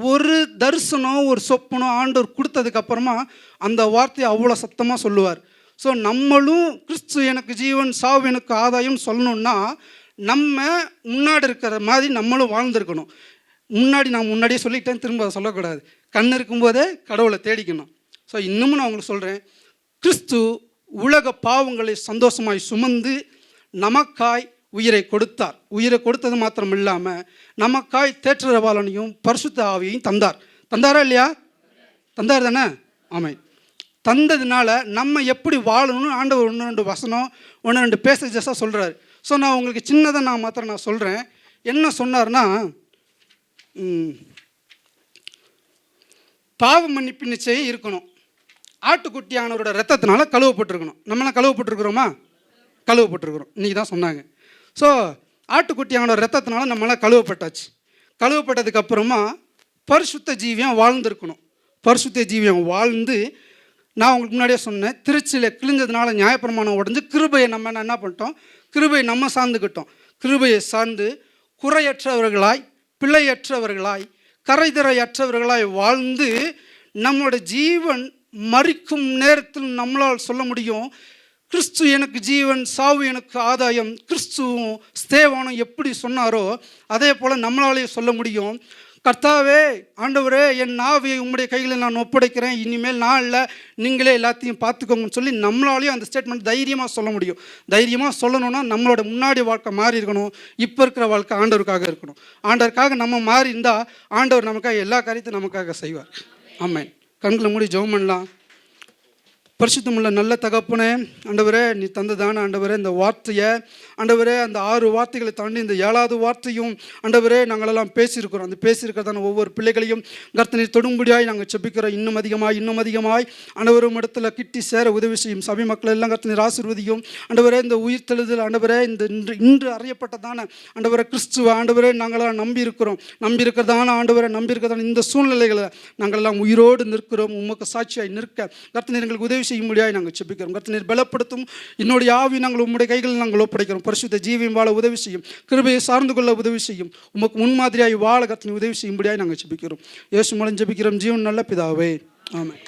ஒரு தரிசனம் ஒரு சொப்பனம் ஆண்டவர் கொடுத்ததுக்கப்புறமா அந்த வார்த்தையை அவ்வளோ சத்தமாக சொல்லுவார். ஸோ நம்மளும் கிறிஸ்து எனக்கு ஜீவன் சாவு எனக்கு ஆதாயம் சொல்லணுன்னா நம்ம முன்னாடி இருக்கிற மாதிரி நம்மளும் வாழ்ந்துருக்கணும். நான் முன்னாடியே சொல்லிட்டேன், திரும்ப அதை சொல்லக்கூடாது. கண் இருக்கும்போதே கடவுளை தேடிக்கணும். ஸோ இன்னமும் நான் உங்களுக்கு சொல்கிறேன், கிறிஸ்து உலக பாவங்களை சந்தோஷமாய் சுமந்து நமக்காய் உயிரை கொடுத்தார். உயிரை கொடுத்தது மாத்திரம் இல்லாமல் நமக்காய் தேற்றரவாளனையும் பரிசுத்த ஆவியையும் தந்தாரா இல்லையா? தந்தார் தானே? ஆமாம். தந்ததுனால நம்ம எப்படி வாழணும்னு ஆண்டவர் 1-2 வசனம் 1-2 பேசேஜஸாக சொல்கிறாரு. ஸோ நான் உங்களுக்கு சின்னதாக நான் சொல்கிறேன். என்ன சொன்னார்னா, பாவ மன்னிப்பு நிச்சயம் இருக்கணும், ஆட்டுக்குட்டியானவரோட ரத்தத்தினால கழுவப்பட்டிருக்கணும். நம்மளாம் கழுவப்பட்டிருக்கிறோமா? கழுவப்பட்டிருக்கிறோம், இன்றைக்கி தான் சொன்னாங்க. ஸோ ஆட்டுக்குட்டியானோட ரத்தத்தினால நம்மளாம் கழுவப்பட்டாச்சு. கழுவப்பட்டதுக்கப்புறமா பரிசுத்த ஜீவியம் வாழ்ந்துருக்கணும். பரிசுத்த ஜீவியம் வாழ்ந்து, நான் உங்களுக்கு முன்னாடியே சொன்னேன், திருச்சியில் கிழிஞ்சதுனால நியாயப்பிரமாணம் உடஞ்சி கிருபையை நம்ம என்ன பண்ணிட்டோம், கிருபையை நம்ம சார்ந்துக்கிட்டோம். கிருபையை சார்ந்து குறையற்றவர்களாய் பிழையற்றவர்களாய் கரைதிரையற்றவர்களாய் வாழ்ந்து நம்மளோட ஜீவன் மரிக்கும் நேரத்தில் நம்மளால் சொல்ல முடியும், கிறிஸ்து எனக்கு ஜீவன் சாவு எனக்கு ஆதாயம். கிறிஸ்துவும் ஸ்தேவானும் எப்படி சொன்னாரோ அதே போல் நம்மளாலேயே சொல்ல முடியும், கர்த்தாவே ஆண்டவரே என் ஆவியை உம்முடைய கையில் நான் ஒப்படைக்கிறேன், இனிமேல் நான் இல்லை நீங்களே எல்லாத்தையும் பார்த்துக்கோங்கன்னு சொல்லி நம்மளாலேயும் அந்த ஸ்டேட்மெண்ட் தைரியமாக சொல்ல முடியும். தைரியமாக சொல்லணும்னா நம்மளோட முன்னாடி வாழ்க்கை மாறி இருக்கணும், இப்போ இருக்கிற வாழ்க்கை ஆண்டவருக்காக இருக்கணும். ஆண்டவருக்காக நம்ம மாறி இருந்தால் ஆண்டவர் நமக்காக எல்லா காரியத்தையும் நமக்காக செய்வார். ஆமென். கண்களை மூடி ஜெபம் பண்ணலாம். பரிசுத்தமுள்ள நல்ல தகப்பனே, ஆண்டவரே நீ தந்ததான ஆண்டவரே இந்த வார்த்தையை, ஆண்டவரே அந்த 6 வார்த்தைகளை தாண்டி இந்த 7வது வார்த்தையும் ஆண்டவரே நாங்களெல்லாம் பேசியிருக்கிறோம். அந்த பேசியிருக்கிறதான ஒவ்வொரு பிள்ளைகளையும் கர்த்தனை தொடும்படியாய் நாங்கள் செபிக்கிறோம். இன்னும் அதிகமாய் ஆண்டவரும் இடத்துல கிட்டி சேர உதவி செய்யும். சபை மக்கள் எல்லாம் கர்த்தனை ஆசீர்வதியும். ஆண்டவரே இந்த உயிர்த்தெழுதல் ஆண்டவரே இந்த இன்று அறியப்பட்டதான ஆண்டவரே கிறிஸ்துவ ஆண்டவரே நாங்களாம் நம்பியிருக்கிறதான ஆண்டவரை நம்பியிருக்கிறதான இந்த சூழ்நிலைகளை நாங்களெல்லாம் உயிரோடு நிற்கிறோம். உமக்கு சாட்சியாய் நிற்க கர்த்தனை எங்களுக்கு உதவி செய்யும்படியாய் நாங்கள் செபிக்கிறோம். கர்த்தனை பலப்படுத்தும். என்னுடைய ஆவி நாங்கள் உம்முடைய கைகளில் நாங்கள் ஒப்படைக்கிறோம். பரிசுத்த ஜீவியம் வாழ உதவி செய்யும். கிருபையை சார்ந்து கொள்ள உதவி செய்யும். உமக்கு முன்மாதிரியாய் வாழ கர்த்தனை உதவி செய்யும்படியாய் நாங்கள் செபிக்கிறோம். இயேசு மூலம் ஜெபிக்கிறோம் ஜீவன் நல்ல பிதாவே. ஆமென்.